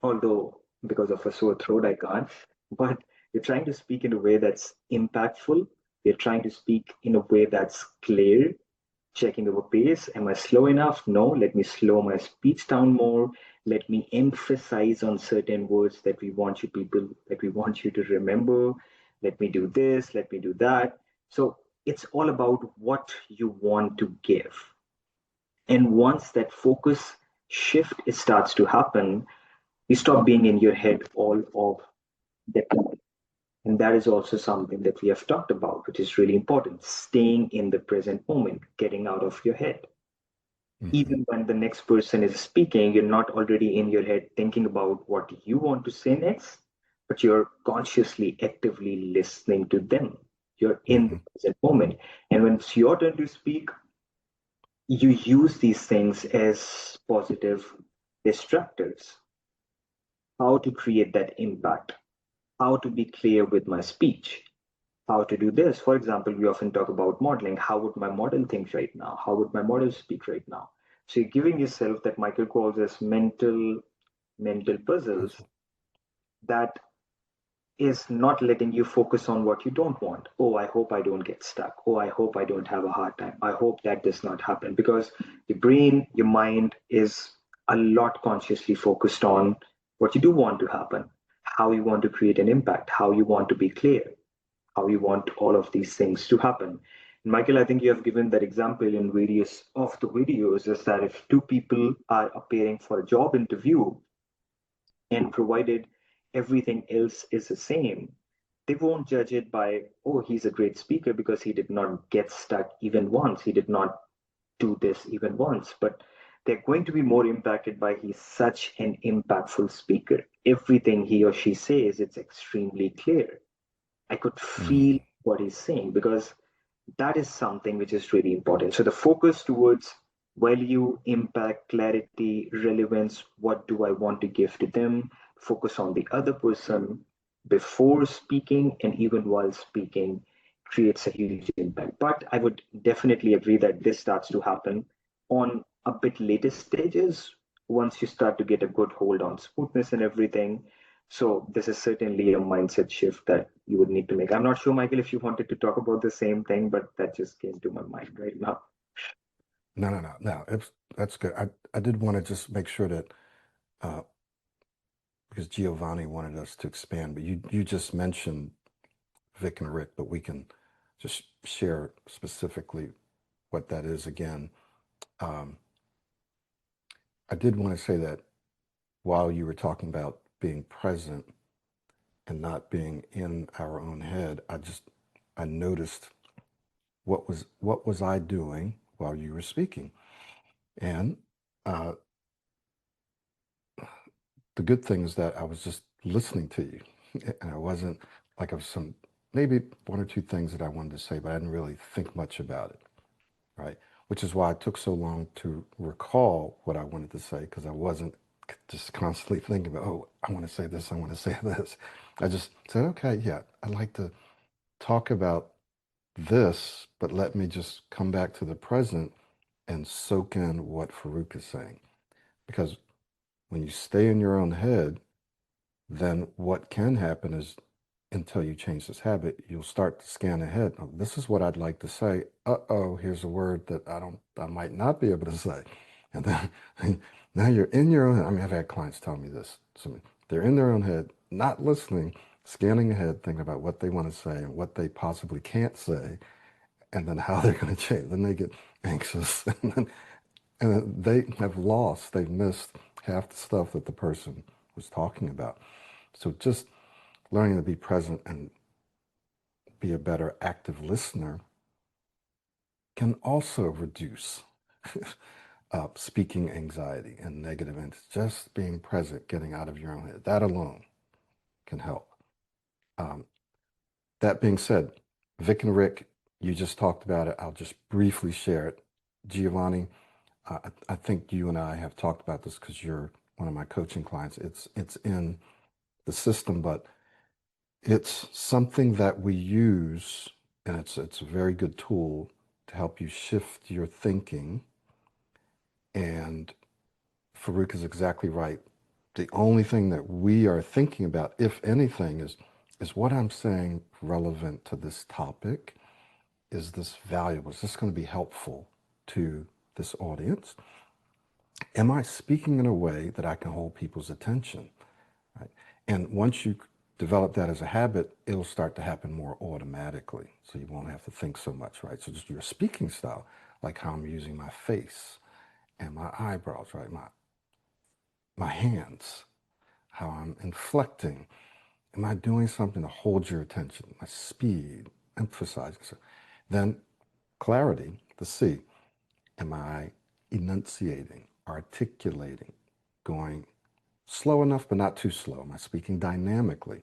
although because of a sore throat, I can't, but we're trying to speak in a way that's impactful. We're trying to speak in a way that's clear, checking our pace. Am I slow enough? No, let me slow my speech down more. Let me emphasize on certain words that we want you people, that we want you to remember. Let me do this, let me do that. So it's all about what you want to give. And once that focus shift starts to happen, you stop being in your head all of the time. And that is also something that we have talked about, which is really important. Staying in the present moment, getting out of your head. Hmm. Even when the next person is speaking, you're not already in your head thinking about what you want to say next, but you're consciously, actively listening to them. You're in the Hmm. present moment. And when it's your turn to speak, you use these things as positive distractors. How to create that impact, how to be clear with my speech, how to do this. For example, we often talk about modeling. How would my model think right now? How would my model speak right now? So you're giving yourself that Michael calls as mental puzzles Puzzle. that is not letting you focus on what you don't want. Oh, I hope I don't get stuck. Oh, I hope I don't have a hard time. I hope that does not happen, because your brain, your mind is a lot consciously focused on what you do want to happen, how you want to create an impact, how you want to be clear, how you want all of these things to happen. And Michael, I think you have given that example in various of the videos, is that if two people are appearing for a job interview, and provided everything else is the same, they won't judge it by, oh, he's a great speaker because he did not get stuck even once. He did not do this even once. But they're going to be more impacted by he's such an impactful speaker. Everything he or she says, it's extremely clear. I could feel Mm. what he's saying, because that is something which is really important. So the focus towards value, impact, clarity, relevance, what do I want to give to them? Focus on the other person before speaking and even while speaking creates a huge impact. But I would definitely agree that this starts to happen on a bit later stages, once you start to get a good hold on smoothness and everything. So this is certainly a mindset shift that you would need to make. I'm not sure, Michael, if you wanted to talk about the same thing, but that just came to my mind right now. No, no, no, no. That's good. I did want to just make sure that uh, because Giovanni wanted us to expand, but you just mentioned Vic and Rick, but we can just share specifically what that is again. Um, I did want to say that while you were talking about being present and not being in our own head, I noticed what was I doing while you were speaking, and uh, the good thing is that I was just listening to you, and I wasn't like I was some maybe one or two things that I wanted to say, but I didn't really think much about it, right? Which is why it took so long to recall what I wanted to say because I wasn't just constantly thinking about, oh, I want to say this, I want to say this. I just said, okay, yeah, I'd like to talk about this, but let me just come back to the present and soak in what Farouk is saying. Because when you stay in your own head, then what can happen is until you change this habit, you'll start to scan ahead. Oh, this is what I'd like to say. Uh-oh, here's a word that I might not be able to say. And then now you're in your own head. I mean, I've had clients tell me this. So they're in their own head, not listening, scanning ahead, thinking about what they want to say and what they possibly can't say, and then how they're going to change. Then they get anxious, and then they have lost, they've missed half the stuff that the person was talking about. So just learning to be present and be a better active listener can also reduce speaking anxiety and negative entities. Just being present, getting out of your own head, that alone can help. Um, that being said, Vic and Rick, you just talked about it. I'll just briefly share it. Giovanni, I think you and I have talked about this because you're one of my coaching clients. It's in the system, but it's something that we use, and it's a very good tool to help you shift your thinking. And Farouk is exactly right. The only thing that we are thinking about, if anything, is what I'm saying relevant to this topic? Is this valuable? Is this going to be helpful to this audience? Am I speaking in a way that I can hold people's attention? Right? And once you develop that as a habit, it'll start to happen more automatically. So you won't have to think so much, right? So just your speaking style, like how I'm using my face and my eyebrows, right? My hands, how I'm inflecting. Am I doing something to hold your attention? My speed, emphasizing. So then clarity, the C. Am I enunciating, articulating, going slow enough but not too slow? Am I speaking dynamically?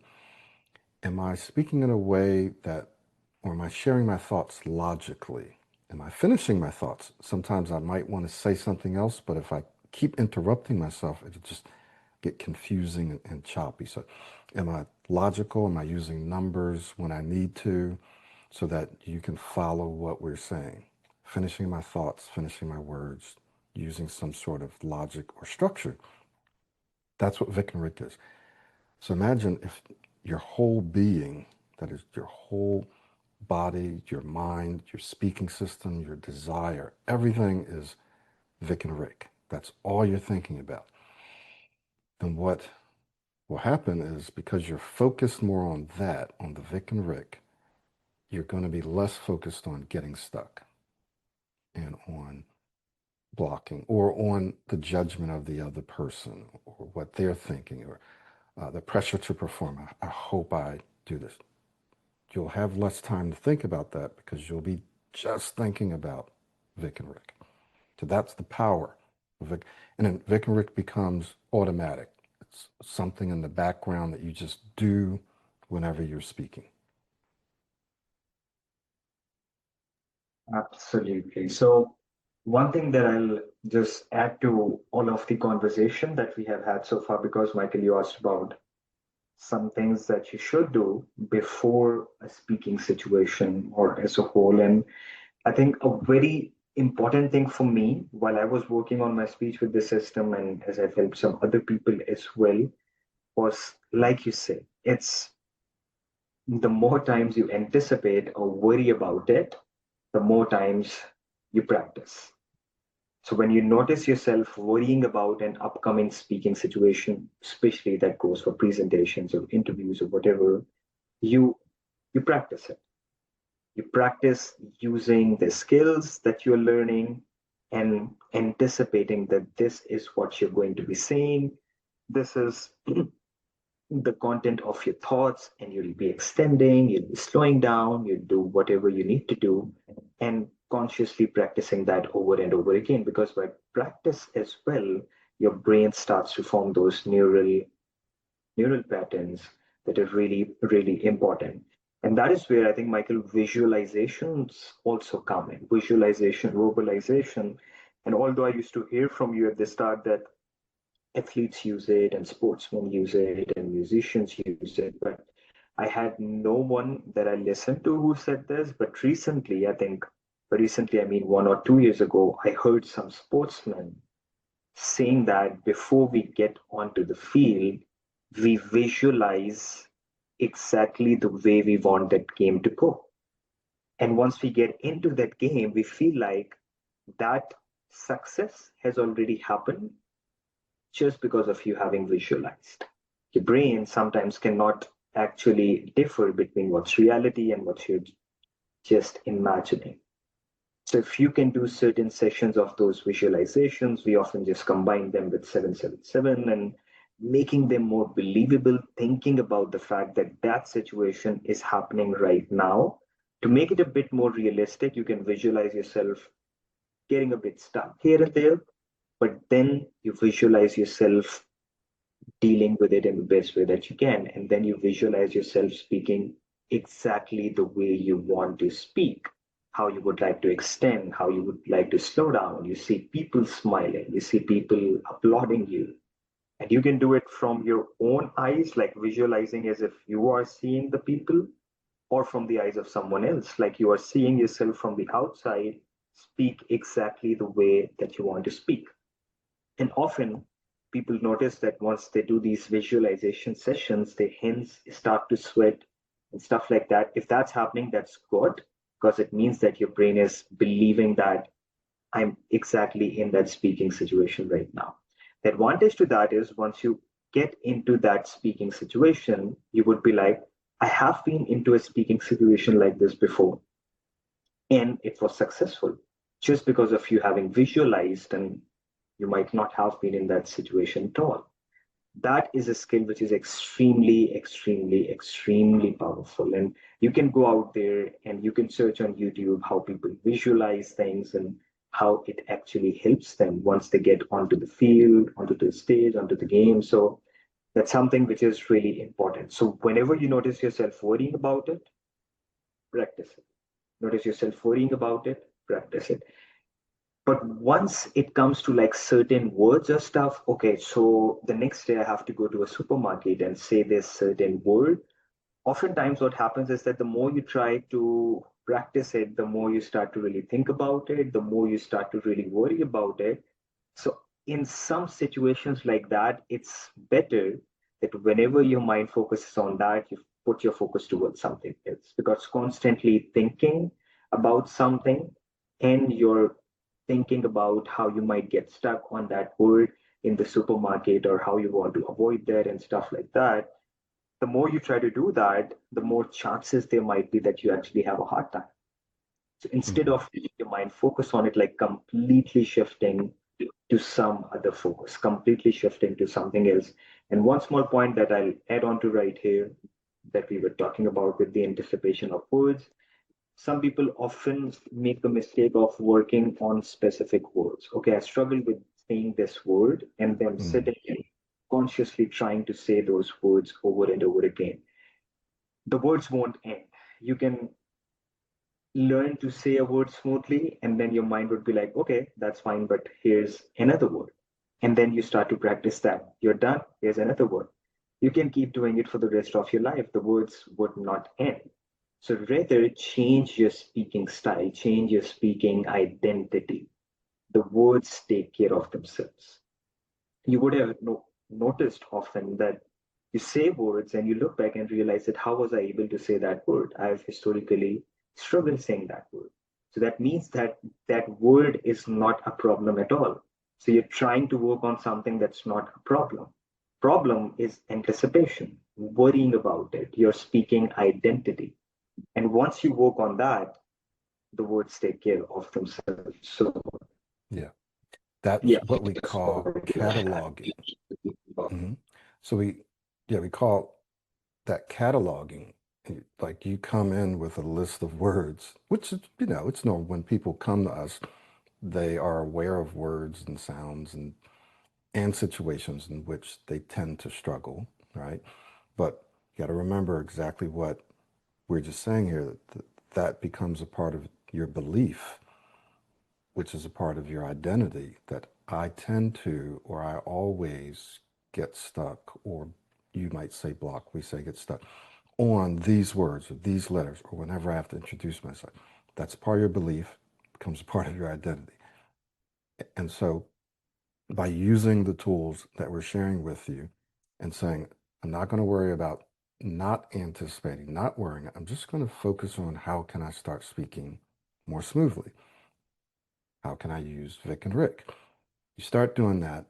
Am I speaking in a way that, or am I sharing my thoughts logically? Am I finishing my thoughts? Sometimes I might want to say something else, but if I keep interrupting myself, it'll just get confusing and choppy. So, am I logical? Am I using numbers when I need to? so that you can follow what we're saying. Finishing my thoughts, finishing my words, using some sort of logic or structure. That's what Vic and Rick is. So imagine if your whole being, that is your whole body, your mind, your speaking system, your desire, everything is Vic and Rick. That's all you're thinking about. Then what will happen is because you're focused more on that, on the Vic and Rick, you're going to be less focused on getting stuck and on blocking or on the judgment of the other person or what they're thinking or the pressure to perform. I hope I do this. You'll have less time to think about that because you'll be just thinking about Vic and Rick. So that's the power of Vic. And then Vic and Rick becomes automatic. It's something in the background that you just do whenever you're speaking. Absolutely. So, one thing that I'll just add to all of the conversation that we have had so far, because Michael, you asked about some things that you should do before a speaking situation or as a whole. And I think a very important thing for me while I was working on my speech with the system and as I've helped some other people as well was, like you say, it's the more times you anticipate or worry about it, the more times you practice. So when you notice yourself worrying about an upcoming speaking situation, especially that goes for presentations or interviews or whatever, you you practice it. You practice using the skills that you're learning and anticipating that this is what you're going to be saying. This is the content of your thoughts, and you'll be extending, you'll be slowing down, you do whatever you need to do, and consciously practicing that over and over again. Because by practice as well, your brain starts to form those neural patterns that are really, really important. And that is where I think, Michael, visualizations also come in. Visualization, verbalization. And although I used to hear from you at the start that athletes use it and sportsmen use it and musicians use it, but I had no one that I listened to who said this. But recently, I think, by recently, I mean 1 or 2 years ago, I heard some sportsmen saying that before we get onto the field, we visualize exactly the way we want that game to go. And once we get into that game, we feel like that success has already happened just because of you having visualized. Your brain sometimes cannot actually differ between what's reality and what you're just imagining. So if you can do certain sessions of those visualizations, we often just combine them with 777 and making them more believable, thinking about the fact that that situation is happening right now. To make it a bit more realistic, you can visualize yourself getting a bit stuck here and there, but then you visualize yourself dealing with it in the best way that you can. And then you visualize yourself speaking exactly the way you want to speak, how you would like to extend, how you would like to slow down. You see people smiling, you see people applauding you. And you can do it from your own eyes, like visualizing as if you are seeing the people, or from the eyes of someone else, like you are seeing yourself from the outside, speak exactly the way that you want to speak. And often people notice that once they do these visualization sessions, their hands start to sweat and stuff like that. If that's happening, that's good because it means that your brain is believing that I'm exactly in that speaking situation right now. The advantage to that is once you get into that speaking situation, you would be like, I have been into a speaking situation like this before, and it was successful just because of you having visualized, and you might not have been in that situation at all. That is a skill which is extremely, extremely, extremely powerful. And you can go out there and you can search on YouTube how people visualize things and how it actually helps them once they get onto the field, onto the stage, onto the game. So that's something which is really important. So whenever you notice yourself worrying about it, practice it. Notice yourself worrying about it, practice it. But once it comes to like certain words or stuff, okay, so the next day I have to go to a supermarket and say this certain word, oftentimes what happens is that the more you try to practice it, the more you start to really think about it, the more you start to really worry about it. So in some situations like that, it's better that whenever your mind focuses on that, you put your focus towards something else, because constantly thinking about something and you're thinking about how you might get stuck on that word in the supermarket or how you want to avoid that and stuff like that, the more you try to do that, the more chances there might be that you actually have a hard time. So instead Hmm. of letting your mind focus on it, like completely shifting to some other focus, completely shifting to something else. And one small point that I'll add on to right here that we were talking about with the anticipation of words, some people often make the mistake of working on specific words. Okay, I struggle with saying this word, and then Hmm. sitting and consciously trying to say those words over and over again. The words won't end. You can learn to say a word smoothly, and then your mind would be like, okay, that's fine, but here's another word. And then you start to practice that. You're done, here's another word. You can keep doing it for the rest of your life. The words would not end. So rather change your speaking style, change your speaking identity. The words take care of themselves. You would have noticed often that you say words and you look back and realize that how was I able to say that word? I've historically struggled saying that word. So that means that that word is not a problem at all. So you're trying to work on something that's not a problem. Problem is anticipation, worrying about it, your speaking identity. And once you work on that, the words take care of themselves. So Yeah. yeah, That's what we that's what call we cataloging. Hmm. So yeah, we call that cataloging. Like you come in with a list of words, which is, it's normal when people come to us, they are aware of words and sounds and situations in which they tend to struggle, right? But you got to remember exactly what we're just saying here, that becomes a part of your belief, which is a part of your identity, that I tend to, or I always get stuck, or you might say block, we say get stuck on these words or these letters, or whenever I have to introduce myself. That's part of your belief, becomes a part of your identity. And so by using the tools that we're sharing with you and saying, I'm not going to worry about not anticipating, not worrying. I'm just going to focus on how can I start speaking more smoothly? How can I use Vic and Rick? You start doing that,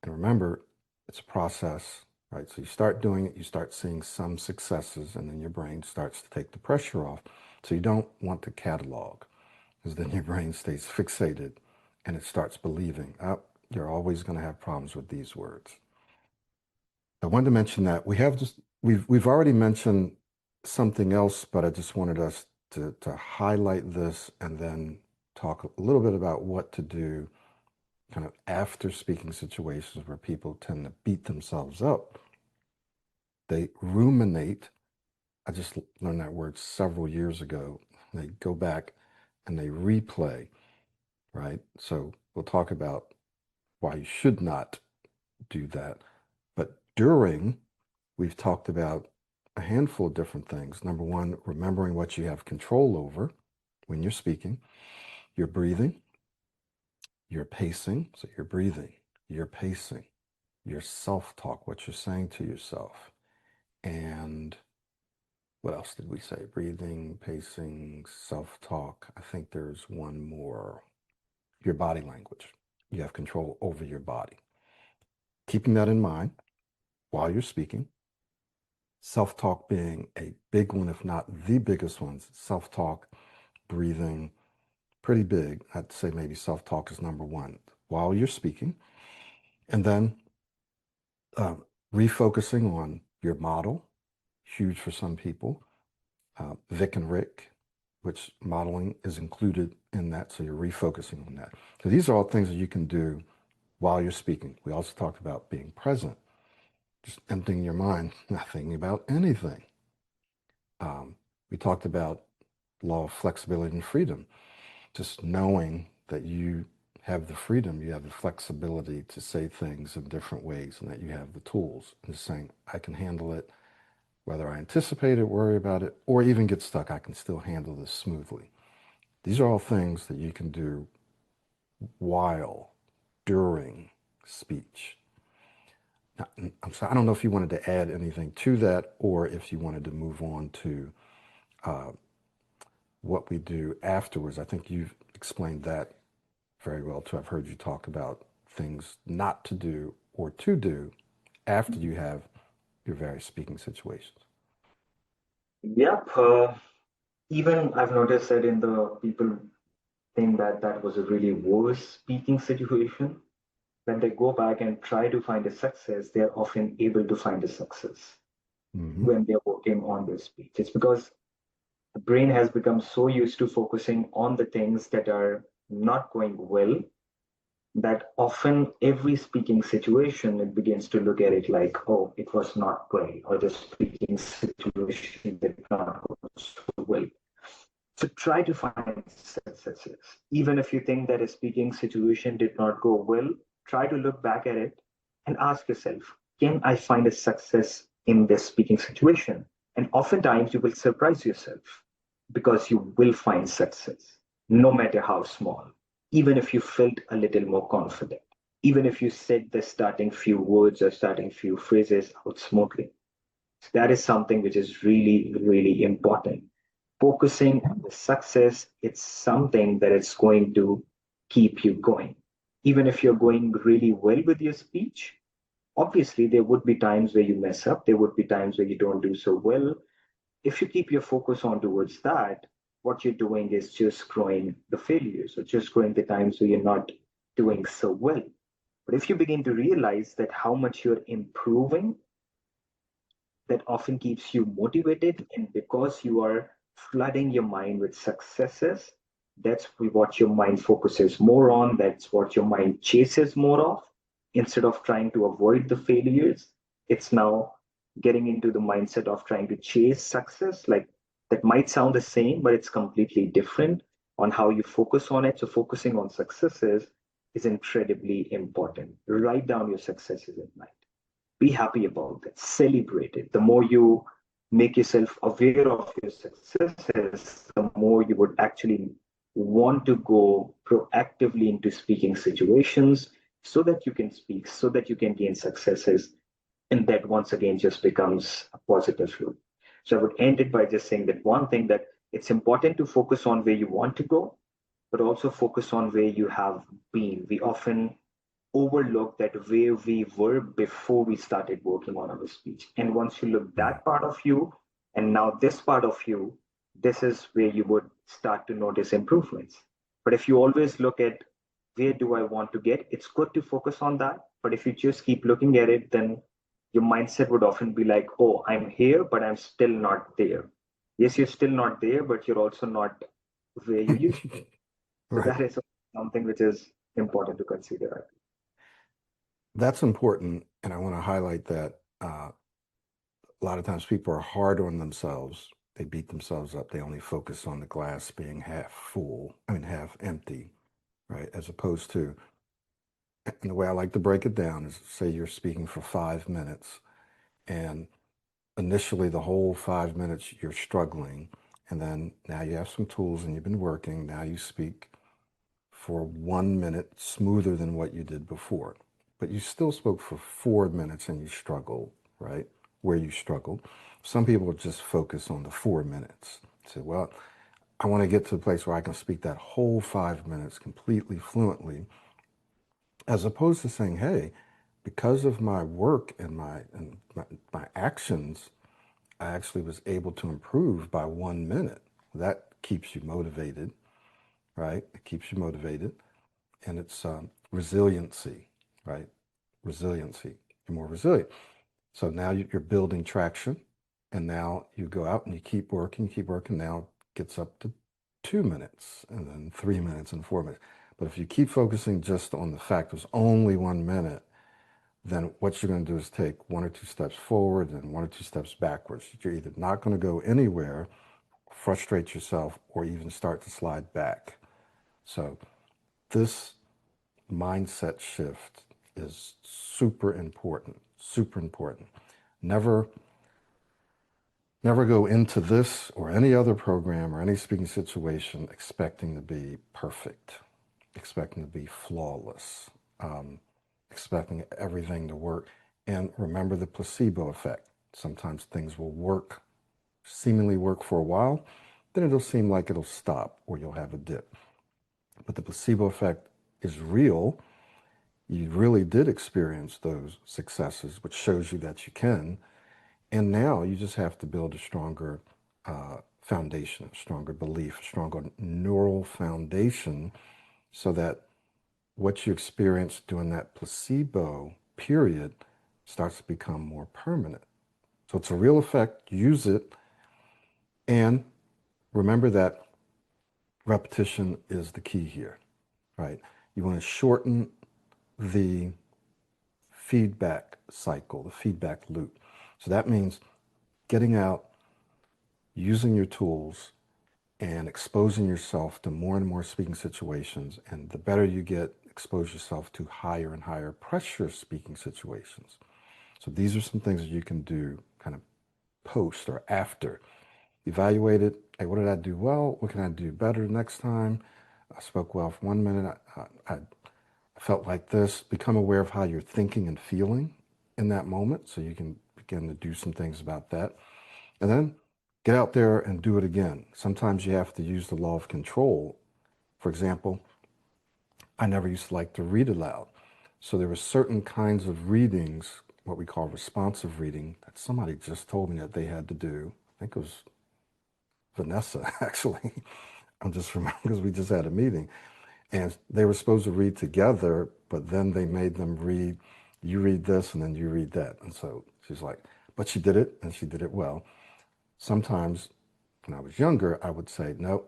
and remember, it's a process, right? So you start doing it, you start seeing some successes, and then your brain starts to take the pressure off. So you don't want to catalog, because then your brain stays fixated and it starts believing, oh, you're always going to have problems with these words. I wanted to mention that we've already mentioned something else, but I just wanted us to highlight this and then talk a little bit about what to do kind of after speaking situations where people tend to beat themselves up. They ruminate. I just learned that word several years ago. They go back and they replay, right? So we'll talk about why you should not do that. But during, we've talked about a handful of different things. Number one, remembering what you have control over when you're speaking, your breathing, your pacing. So you're breathing, your pacing, your self-talk, what you're saying to yourself. And what else did we say? Breathing, pacing, self-talk. I think there's one more. Your body language. You have control over your body. Keeping that in mind while you're speaking. Self-talk being a big one, if not the biggest one. Self-talk, breathing, pretty big. I'd say maybe self-talk is number one while you're speaking. And then um, refocusing on your model, huge for some people. Vic and Rick, which modeling is included in that. So you're refocusing on that. So these are all things that you can do while you're speaking. We also talked about being present, just emptying your mind, not thinking about anything. Um, we talked about law of flexibility and freedom, just knowing that you have the freedom, you have the flexibility to say things in different ways, and that you have the tools. And just saying, I can handle it. Whether I anticipate it, worry about it, or even get stuck, I can still handle this smoothly. These are all things that you can do while, during speech. Now, I'm sorry, I don't know if you wanted to add anything to that or if you wanted to move on to uh, what we do afterwards. I think you've explained that very well too. I've heard you talk about things not to do or to do after you have your various speaking situations. Yep. Even I've noticed that in the people think that that was a really worse speaking situation. When they go back and try to find a success, they're often able to find a success Hmm. when they're working on their speech. It's because the brain has become so used to focusing on the things that are not going well that often every speaking situation it begins to look at it like, oh, it was not well, or the speaking situation did not go so well. So try to find successes. Even if you think that a speaking situation did not go well, try to look back at it and ask yourself, can I find a success in this speaking situation? And oftentimes you will surprise yourself because you will find success, no matter how small. Even if you felt a little more confident, even if you said the starting few words or starting few phrases out smoothly. That is something which is really, really important. Focusing on the success, it's something that is going to keep you going. Even if you're going really well with your speech, obviously there would be times where you mess up, there would be times where you don't do so well. If you keep your focus on towards that, what you're doing is just growing the failures or just growing the times where you're not doing so well. But if you begin to realize that how much you're improving, that often keeps you motivated. And because you are flooding your mind with successes, that's what your mind focuses more on. That's what your mind chases more of. Instead of trying to avoid the failures, it's now getting into the mindset of trying to chase success. Like that might sound the same, but it's completely different on how you focus on it. So, focusing on successes is incredibly important. Write down your successes in mind, be happy about it, celebrate it. The more you make yourself aware of your successes, the more you would actually want to go proactively into speaking situations so that you can speak, so that you can gain successes. And that once again just becomes a positive loop. So I would end it by just saying that one thing, that it's important to focus on where you want to go, but also focus on where you have been. We often overlook that where we were before we started working on our speech. And once you look Mm. that part of you, and now this part of you, this is where you would start to notice improvements. But if you always look at where do I want to get, it's good to focus on that. But if you just keep looking at it, then your mindset would often be like, oh, I'm here, but I'm still not there. Yes, you're still not there, but you're also not where you used to be. So Right. that is something which is important to consider. That's important. And I want to highlight that a lot of times people are hard on themselves. They beat themselves up. They only focus on the glass being half full, I mean, half empty, right? As opposed to, and the way I like to break it down is say you're speaking for 5 minutes and initially the whole 5 minutes you're struggling. And then now you have some tools and you've been working. Now you speak for 1 minute smoother than what you did before. But you still spoke for 4 minutes and you struggled, right? Where you struggled. Some people just focus on the 4 minutes. Say, well, I want to get to the place where I can speak that whole 5 minutes completely fluently, as opposed to saying, hey, because of my work and my actions, I actually was able to improve by 1 minute. That keeps you motivated, right? It keeps you motivated. And it's resiliency, right? Resiliency. You're more resilient. So now you're building traction, and now you go out and you keep working, keep working. Now it gets up to 2 minutes, and then 3 minutes, and 4 minutes. But if you keep focusing just on the fact it was only 1 minute, then what you're going to do is take one or two steps forward and one or two steps backwards. You're either not going to go anywhere, frustrate yourself, or even start to slide back. So this mindset shift is super important, super important. Never Never go into this or any other program or any speaking situation expecting to be perfect, expecting to be flawless, um, expecting everything to work. And remember the placebo effect. Sometimes things will work, seemingly work for a while, then it'll seem like it'll stop or you'll have a dip. But the placebo effect is real. You really did experience those successes, which shows you that you can. And now you just have to build a stronger foundation, a stronger belief, a stronger neural foundation so that what you experienced during that placebo period starts to become more permanent. So it's a real effect. Use it. And remember that repetition is the key here, right? You want to shorten the feedback cycle, the feedback loop. So that means getting out, using your tools, and exposing yourself to more and more speaking situations. And the better you get, expose yourself to higher and higher pressure speaking situations. So these are some things that you can do kind of post or after. Evaluate it. Hey, what did I do well? What can I do better next time? I spoke well for 1 minute. I felt like this. Become aware of how you're thinking and feeling in that moment so you can begin to do some things about that. And then get out there and do it again. Sometimes you have to use the law of control. For example, I never used to like to read aloud. So there were certain kinds of readings, what we call responsive reading, that somebody just told me that they had to do. I think it was Vanessa, actually. I'm just remembering because we just had a meeting. And they were supposed to read together, but then they made them read, you read this and then you read that. And so she's like, but she did it and she did it well. Sometimes when I was younger, I would say, no,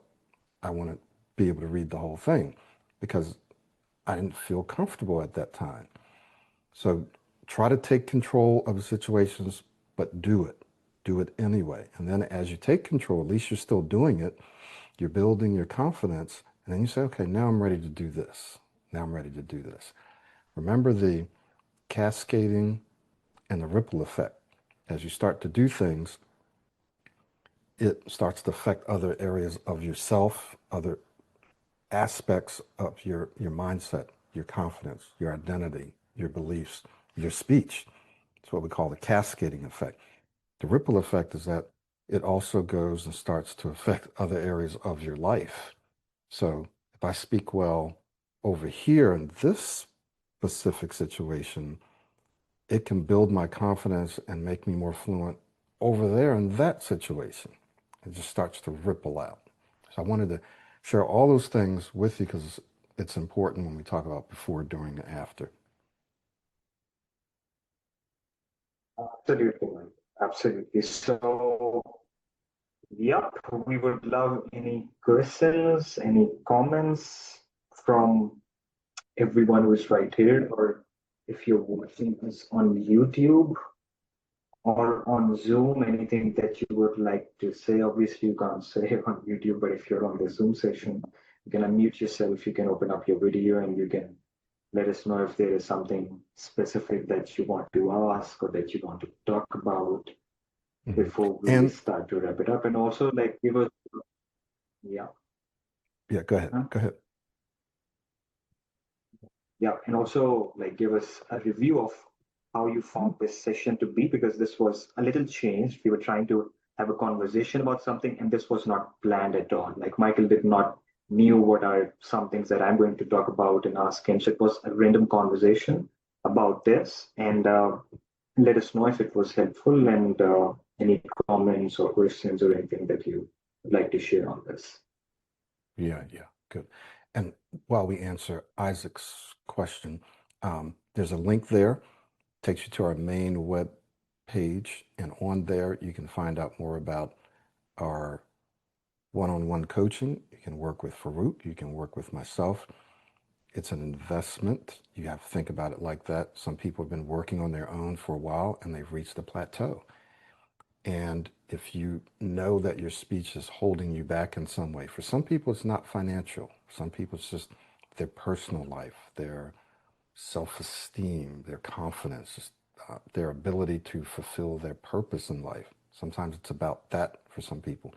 I want to be able to read the whole thing because I didn't feel comfortable at that time. So try to take control of the situations, but do it. Do it anyway. And then as you take control, at least you're still doing it. You're building your confidence. And then you say, okay, now I'm ready to do this. Now I'm ready to do this. Remember the cascading and the ripple effect. As you start to do things, it starts to affect other areas of yourself, other aspects of your mindset, your confidence, your identity, your beliefs, your speech. It's what we call the cascading effect. The ripple effect is that it also goes and starts to affect other areas of your life. So if I speak well over here in this specific situation, it can build my confidence and make me more fluent over there in that situation. It just starts to ripple out. So I wanted to share all those things with you because it's important when we talk about before, during, and after. Absolutely, Mike. Absolutely. So, yep, we would love any questions, any comments from everyone who's right here, or if you're watching us on YouTube or on Zoom, anything that you would like to say. Obviously, you can't say on YouTube, but if you're on the Zoom session, you can unmute yourself, you can open up your video, and you can let us know if there is something specific that you want to ask or that you want to talk about Mhm. before we And start to wrap it up. And also, like, give us, yeah. yeah, go ahead. Huh? Go ahead. Yeah, and also like give us a review of how you found this session to be, because this was a little changed. We were trying to have a conversation about something, and this was not planned at all. Like Michael did not knew what are some things that I'm going to talk about and ask him. So it was a random conversation about this, and let us know if it was helpful and any comments or questions or anything that you would like to share on this. Yeah, yeah, good. And while we answer Isaac's question, there's a link there, takes you to our main web page, and on there you can find out more about our one-on-one coaching. You can work with Farrukh, you can work with myself. It's an investment. You have to think about it like that. Some people have been working on their own for a while and they've reached a plateau. And if you know that your speech is holding you back in some way, for some people it's not financial. Some people it's just their personal life, their self-esteem, their confidence, their ability to fulfill their purpose in life. Sometimes it's about that for some people.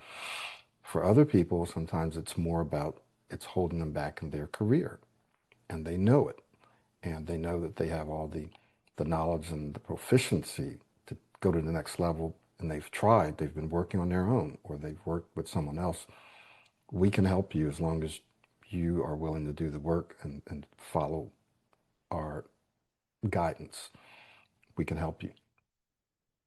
For other people, sometimes it's more about it's holding them back in their career, and they know it, and they know that they have all the knowledge and the proficiency to go to the next level, and they've tried, they've been working on their own, or they've worked with someone else. We can help you as long as you are willing to do the work and follow our guidance. We can help you.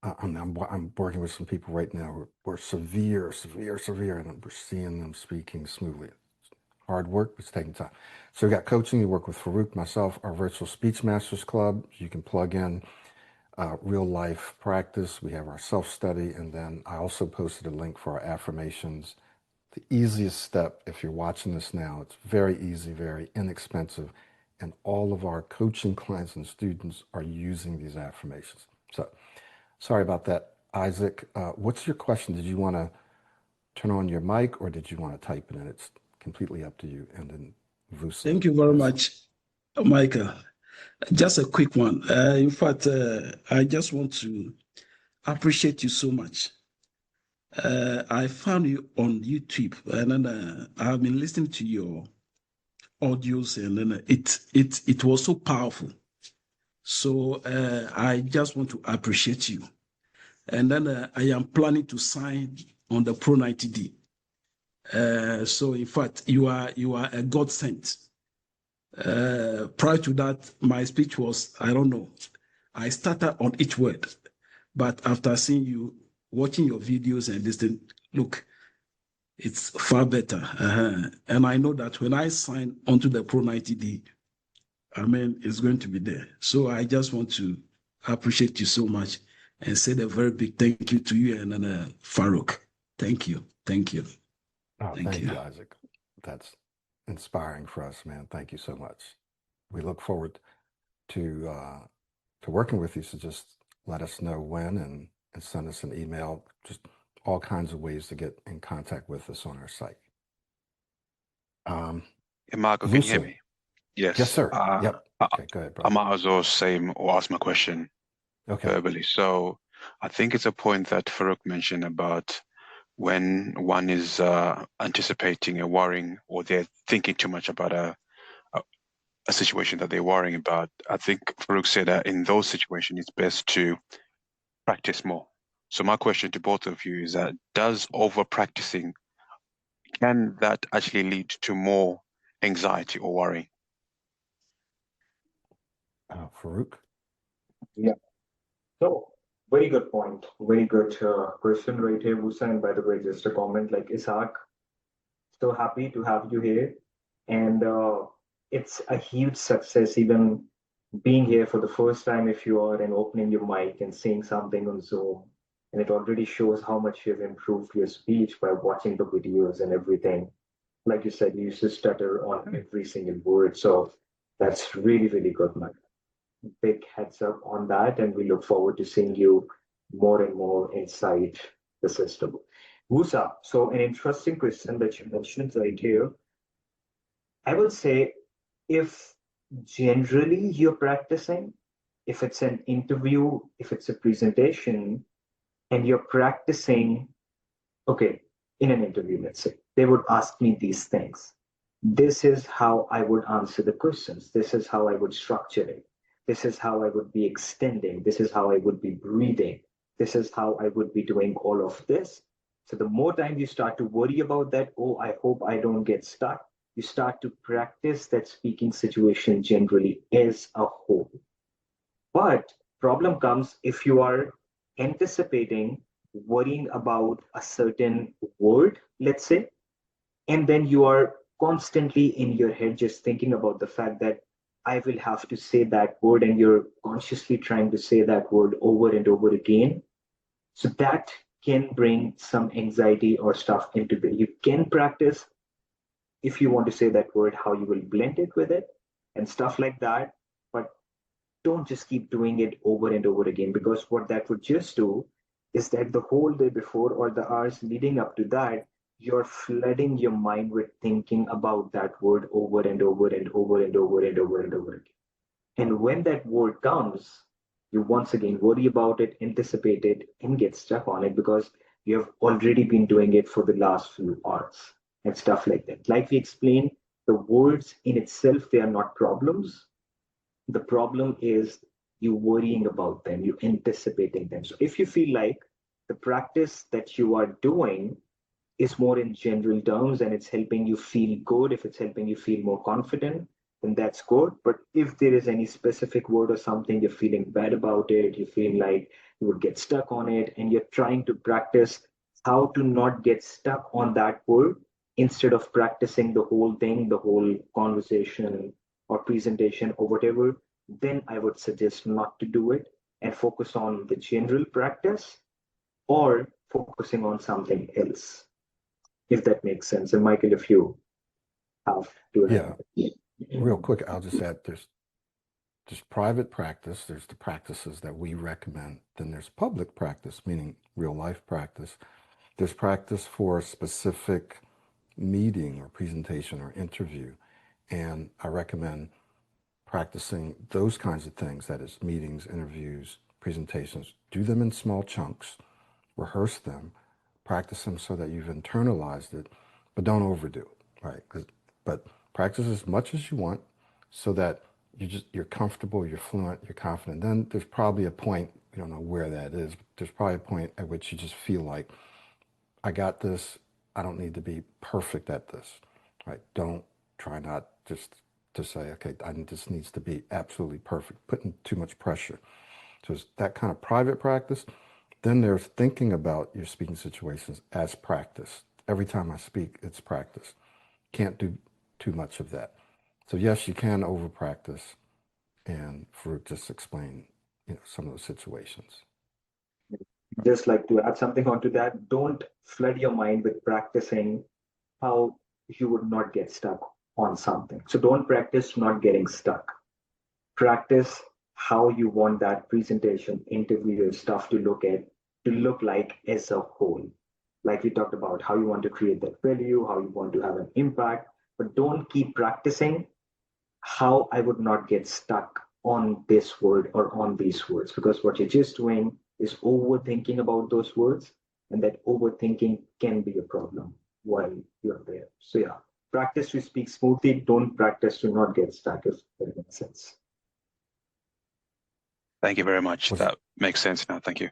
I'm working with some people right now who are severe, and we're seeing them speaking smoothly. Hard work, but it's taking time. So we got coaching. You work with Farrukh, myself, our virtual speech masters club. You can plug in real life practice. We have our self-study, and then I also posted a link for our affirmations. The easiest step, if you're watching this now, it's very easy, very inexpensive, and all of our coaching clients and students are using these affirmations. So sorry about that, Isaac. What's your question? Did you want to turn on your mic, or did you want to type it in? It's completely up to you. And then Vusa. Thank you very much, Michael. Just a quick one. In fact, I just want to appreciate you so much. I found you on YouTube, and then I have been listening to your audios, and then it was so powerful. So I just want to appreciate you. And then I am planning to sign on the Pro 90D. So in fact, you are a godsend. Prior to that, my speech was, I don't know, I started on each word. But after seeing you, watching your videos and this thing, look, it's far better. And I know that when I sign onto the Pro 90D, I mean, it's going to be there. So I just want to appreciate you so much and say a very big thank you to you and Farrukh. Thank you. Thank you. Oh, thank you, Isaac. That's inspiring for us, man. Thank you so much. We look forward to working with you. So just let us know when and send us an email. Just all kinds of ways to get in contact with us on our site. Hey, Marco, can you hear me? Yes. Yes, sir. Yep. Okay, go ahead, bro. I might as well say or ask my question verbally. So I think it's a point that Farrukh mentioned about when one is anticipating a worrying or they're thinking too much about a situation that they're worrying about. I think Farrukh said that in those situations, it's best to practice more. So my question to both of you is that does over-practicing, can that actually lead to more anxiety or worry? Farrukh? Yeah. So, very good point. Very good question right here, Musa. And by the way, just a comment like Isaac, so happy to have you here. And it's a huge success, even being here for the first time if you are and opening your mic and saying something on Zoom. And it already shows how much you've improved your speech by watching the videos and everything. Like you said, you used to stutter on every single word. So that's really, really good, man. Big heads up on that, and we look forward to seeing you more and more inside the system. Musa, so an interesting question that you mentioned right here. I would say if generally you're practicing, if it's an interview, if it's a presentation, and you're practicing, okay, in an interview, let's say, they would ask me these things. This is how I would answer the questions. This is how I would structure it. This is how I would be extending. This is how I would be breathing. This is how I would be doing all of this. So the more time you start to worry about that, oh, I hope I don't get stuck, you start to practice that speaking situation generally as a whole. But problem comes if you are anticipating, worrying about a certain word, let's say, and then you are constantly in your head just thinking about the fact that I will have to say that word, and you're consciously trying to say that word over and over again. So that can bring some anxiety or stuff into it. You can practice, if you want to say that word, how you will blend it with it and stuff like that. But don't just keep doing it over and over again, because what that would just do is that the whole day before or the hours leading up to that, you're flooding your mind with thinking about that word over and over and over and over and over and over again. And when that word comes, you once again worry about it, anticipate it, and get stuck on it because you have already been doing it for the last few hours and stuff like that. Like we explained, the words in itself, they are not problems. The problem is you worrying about them, you anticipating them. So if you feel like the practice that you are doing is more in general terms and it's helping you feel good, if it's helping you feel more confident, then that's good. But if there is any specific word or something you're feeling bad about it, you feel like you would get stuck on it, and you're trying to practice how to not get stuck on that word instead of practicing the whole thing, the whole conversation or presentation or whatever, then I would suggest not to do it and focus on the general practice or focusing on something else, if that makes sense. And Michael, if you have to Yeah. add. Real quick, I'll just add there's private practice, there's the practices that we recommend, then there's public practice, meaning real life practice. There's practice for a specific meeting or presentation or interview. And I recommend practicing those kinds of things, that is meetings, interviews, presentations. Do them in small chunks, rehearse them, practice them so that you've internalized it, but don't overdo it, right? But practice as much as you want so that you're comfortable, you're fluent, you're confident. Then there's probably a point, we don't know where that is, but there's probably a point at which you just feel like, I got this, I don't need to be perfect at this, right? Don't try not just to say, okay, this needs to be absolutely perfect, putting too much pressure. So it's that kind of private practice. Then there's thinking about your speaking situations as practice. Every time I speak, it's practice. Can't do too much of that. So yes, you can over practice, and Farrukh just explained, some of those situations. Just like to add something onto that, don't flood your mind with practicing how you would not get stuck on something. So don't practice not getting stuck. Practice how you want that presentation, interview stuff to look like as a whole. Like we talked about how you want to create that value, how you want to have an impact, but don't keep practicing how I would not get stuck on this word or on these words, because what you're just doing is overthinking about those words, and that overthinking can be a problem while you're there. So, yeah, practice to speak smoothly, don't practice to not get stuck, if that makes sense. Thank you very much. That makes sense now. Thank you.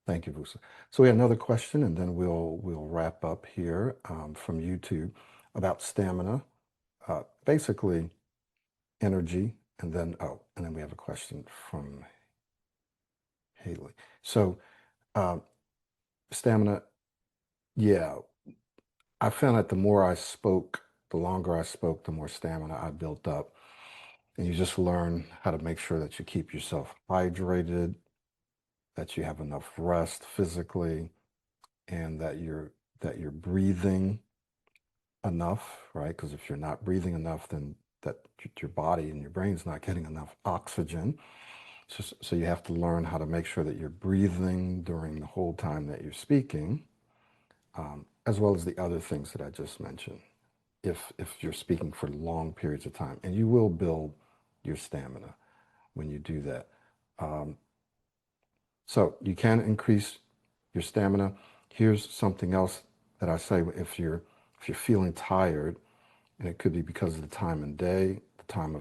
Thank you, Vusa. So we have another question, and then we'll wrap up here from YouTube about stamina. Basically, energy, and then we have a question from Haley. So stamina, yeah, I found that the more I spoke, the longer I spoke, the more stamina I built up. And you just learn how to make sure that you keep yourself hydrated, that you have enough rest physically, and that you're breathing enough, right? Because if you're not breathing enough, then that your body and your brain's not getting enough oxygen. So you have to learn how to make sure that you're breathing during the whole time that you're speaking, as well as the other things that I just mentioned, if you're speaking for long periods of time. And you will build your stamina when you do that. So you can increase your stamina. Here's something else that I say: if you're feeling tired, and it could be because of the time of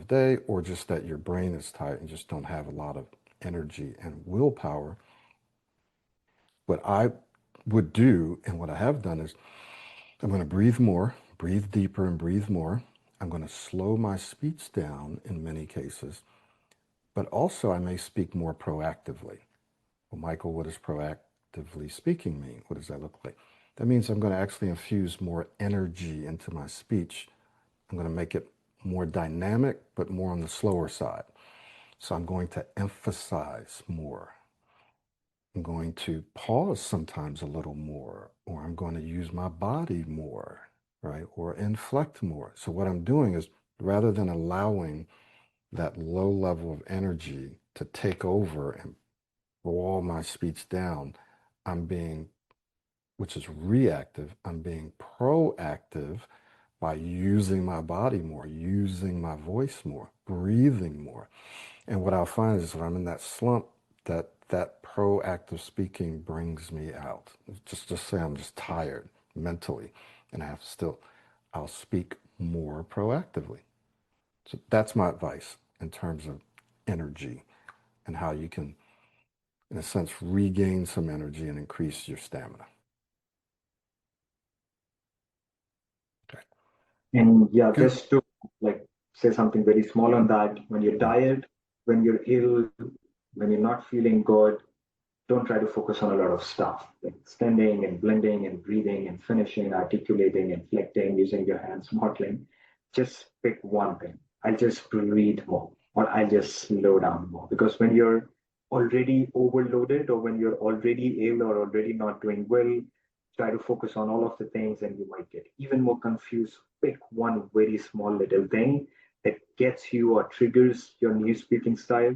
day, or just that your brain is tired and just don't have a lot of energy and willpower. What I would do, and what I have done, is I'm going to breathe more, breathe deeper, and breathe more. I'm going to slow my speech down in many cases, but also I may speak more proactively. Well, Michael, what does proactively speaking mean? What does that look like? That means I'm going to actually infuse more energy into my speech. I'm going to make it more dynamic, but more on the slower side. So I'm going to emphasize more. I'm going to pause sometimes a little more, or I'm going to use my body more, right? Or inflect more. So what I'm doing is, rather than allowing that low level of energy to take over and wall my speech down, which is reactive, I'm being proactive by using my body more, using my voice more, breathing more. And what I'll find is when I'm in that slump, that proactive speaking brings me out. Just say I'm just tired mentally, and I have to still, I'll speak more proactively. So that's my advice in terms of energy and how you can, in a sense, regain some energy and increase your stamina. Okay. And yeah, Good. just to like say something very small on that, when you're tired, when you're ill, when you're not feeling good, don't try to focus on a lot of stuff like standing and blending and breathing and finishing, articulating, inflecting, using your hands, modeling. Just pick one thing. I'll just breathe more or I'll just slow down more. Because when you're already overloaded or when you're already ill or already not doing well, try to focus on all of the things and you might get even more confused. Pick one very small little thing that gets you or triggers your new speaking style,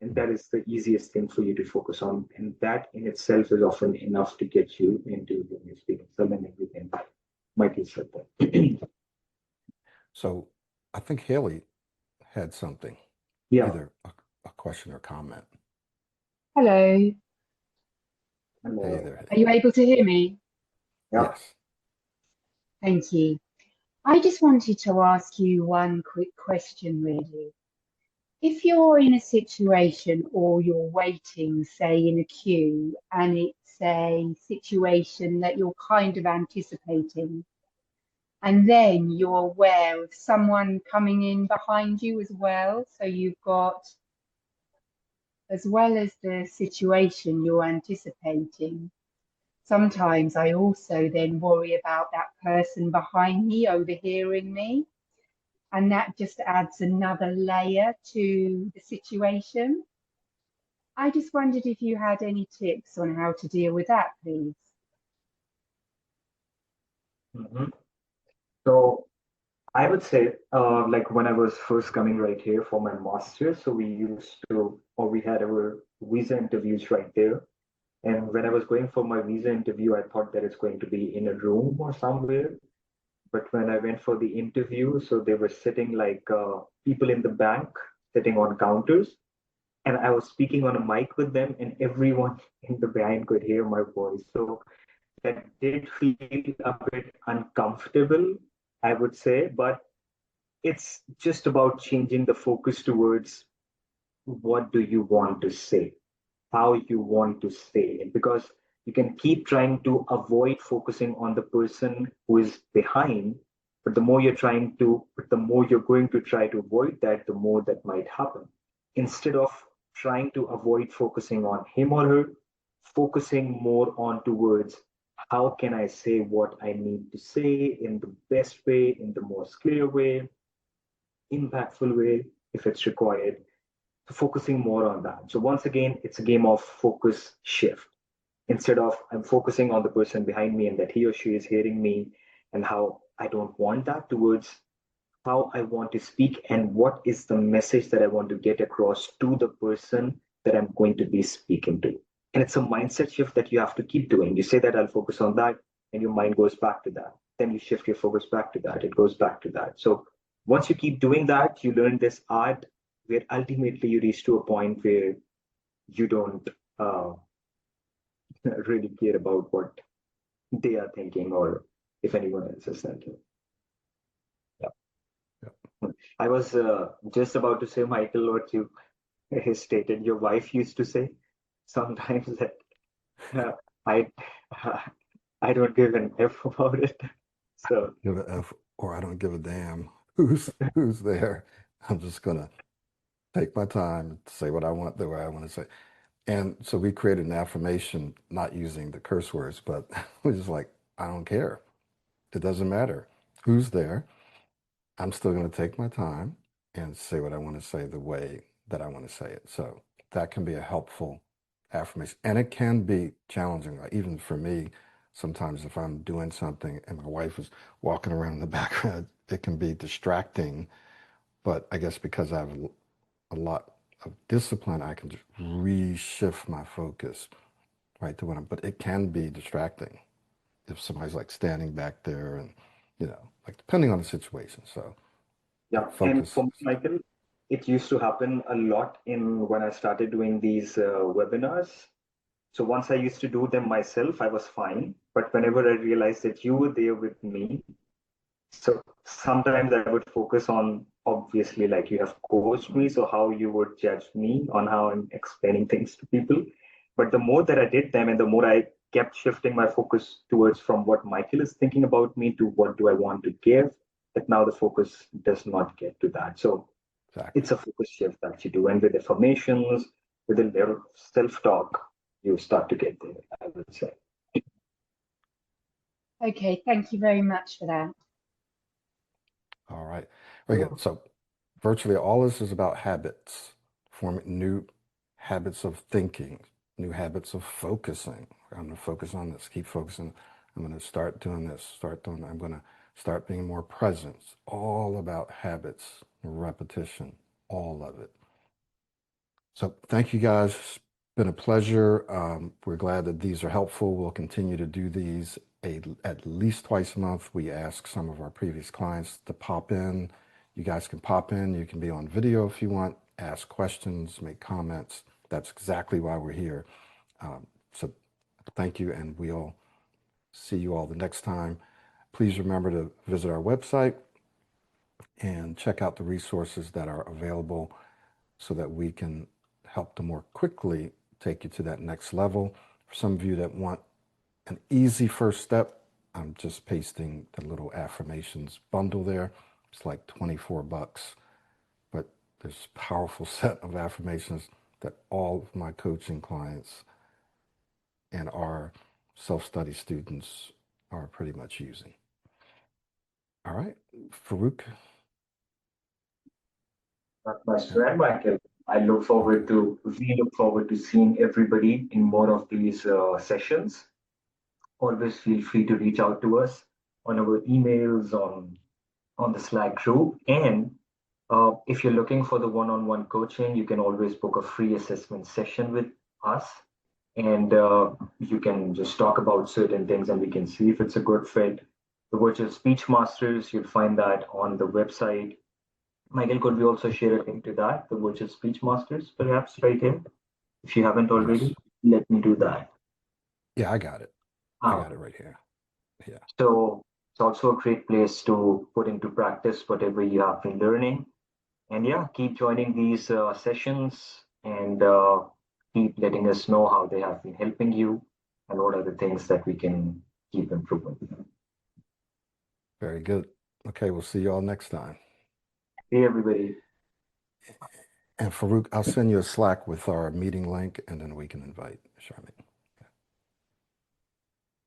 and that is the easiest thing for you to focus on. And that in itself is often enough to get you into the new speaking style and everything. Michael said that. So I think Haley had something, Yeah. either a question or comment. Hello. Hello. Hey there, Are Haley. you able to hear me? Yeah. Yes. Thank you. I just wanted to ask you one quick question, really. If you're in a situation or you're waiting, say, in a queue, and it's a situation that you're kind of anticipating, and then you're aware of someone coming in behind you as well, so you've got, as well as the situation you're anticipating, sometimes I also then worry about that person behind me overhearing me, and that just adds another layer to the situation. I just wondered if you had any tips on how to deal with that, please. Mhm. So I would say, like when I was first coming right here for my master's, so we used to, or we had our visa interviews right there. And when I was going for my visa interview, I thought that it's going to be in a room or somewhere. But when I went for the interview, so they were sitting like people in the bank, sitting on counters, and I was speaking on a mic with them, and everyone in the bank could hear my voice. So that did feel a bit uncomfortable, I would say, but it's just about changing the focus towards what do you want to say, how you want to say it, because you can keep trying to avoid focusing on the person who is behind, but the more you're going to try to avoid that, the more that might happen. Instead of trying to avoid focusing on him or her, focusing more on towards how can I say what I need to say in the best way, in the most clear way, impactful way, if it's required, focusing more on that. So once again, it's a game of focus shift. Instead of I'm focusing on the person behind me and that he or she is hearing me and how I don't want that, towards how I want to speak and what is the message that I want to get across to the person that I'm going to be speaking to. And it's a mindset shift that you have to keep doing. You say that I'll focus on that, and your mind goes back to that. Then you shift your focus back to that. It goes back to that. So once you keep doing that, you learn this art where ultimately you reach to a point where you don't uh, really care about what they are thinking or if anyone else is thinking. Yeah. Yep. I was just about to say, Michael, what you stated your wife used to say sometimes that uh, I I don't give an F about it. So Give an F, or I don't give a damn who's there. I'm just gonna take my time, say what I want the way I want to say. And so we created an affirmation, not using the curse words, but we're just like, I don't care. It doesn't matter who's there. I'm still going to take my time and say what I want to say the way that I want to say it. So that can be a helpful affirmation. And it can be challenging. Like even for me, sometimes if I'm doing something and my wife is walking around in the background, it can be distracting. But I guess because I have a lot of discipline, I can just reshift my focus right to what I'm, but it can be distracting if somebody's like standing back there and, like depending on the situation. So yeah, and focus. for Michael, it used to happen a lot in when I started doing these webinars. So once I used to do them myself, I was fine. But whenever I realized that you were there with me, so sometimes I would focus on, obviously, like you have coached me, so how you would judge me on how I'm explaining things to people. But the more that I did them and the more I kept shifting my focus towards from what Michael is thinking about me to what do I want to give, that now the focus does not get to that. So Exactly. it's a focus shift that you do. And with affirmations, with a little self-talk, you start to get there, I would say. Okay, thank you very much for that. All right. Very good. So virtually all this is about habits, forming new habits of thinking, new habits of focusing. I'm going to focus on this, keep focusing. I'm going to start doing this, start doing that. I'm going to start being more present. It's all about habits, repetition, all of it. So thank you guys. It's been a pleasure. We're glad that these are helpful. We'll continue to do these at least twice a month. We ask some of our previous clients to pop in. You guys can pop in. You can be on video if you want, ask questions, make comments. That's exactly why we're here. So thank you, and we'll see you all the next time. Please remember to visit our website and check out the resources that are available so that we can help to more quickly take you to that next level. For some of you that want an easy first step, I'm just pasting the little affirmations bundle there. It's like 24 bucks, but there's a powerful set of affirmations that all of my coaching clients and our self-study students are pretty much using. All right, Farrukh. Not much to add, Michael. We look forward to seeing everybody in more of these sessions. Always feel free to reach out to us on our emails, on the Slack group. And if you're looking for the one-on-one coaching, you can always book a free assessment session with us. And you can just talk about certain things and we can see if it's a good fit. The virtual speech masters, you'll find that on the website. Michael, could we also share a link to that, the virtual speech masters, perhaps right here? If you haven't already, Yes. let me do that. Yeah, I got it. I got it right here. Yeah. So it's also a great place to put into practice whatever you have been learning. And yeah, keep joining these sessions and keep letting us know how they have been helping you and what are the things that we can keep improving. Very good. Okay, we'll see you all next time. Hey, everybody. And Farrukh, I'll send you a Slack with our meeting link, and then we can invite Charmaine.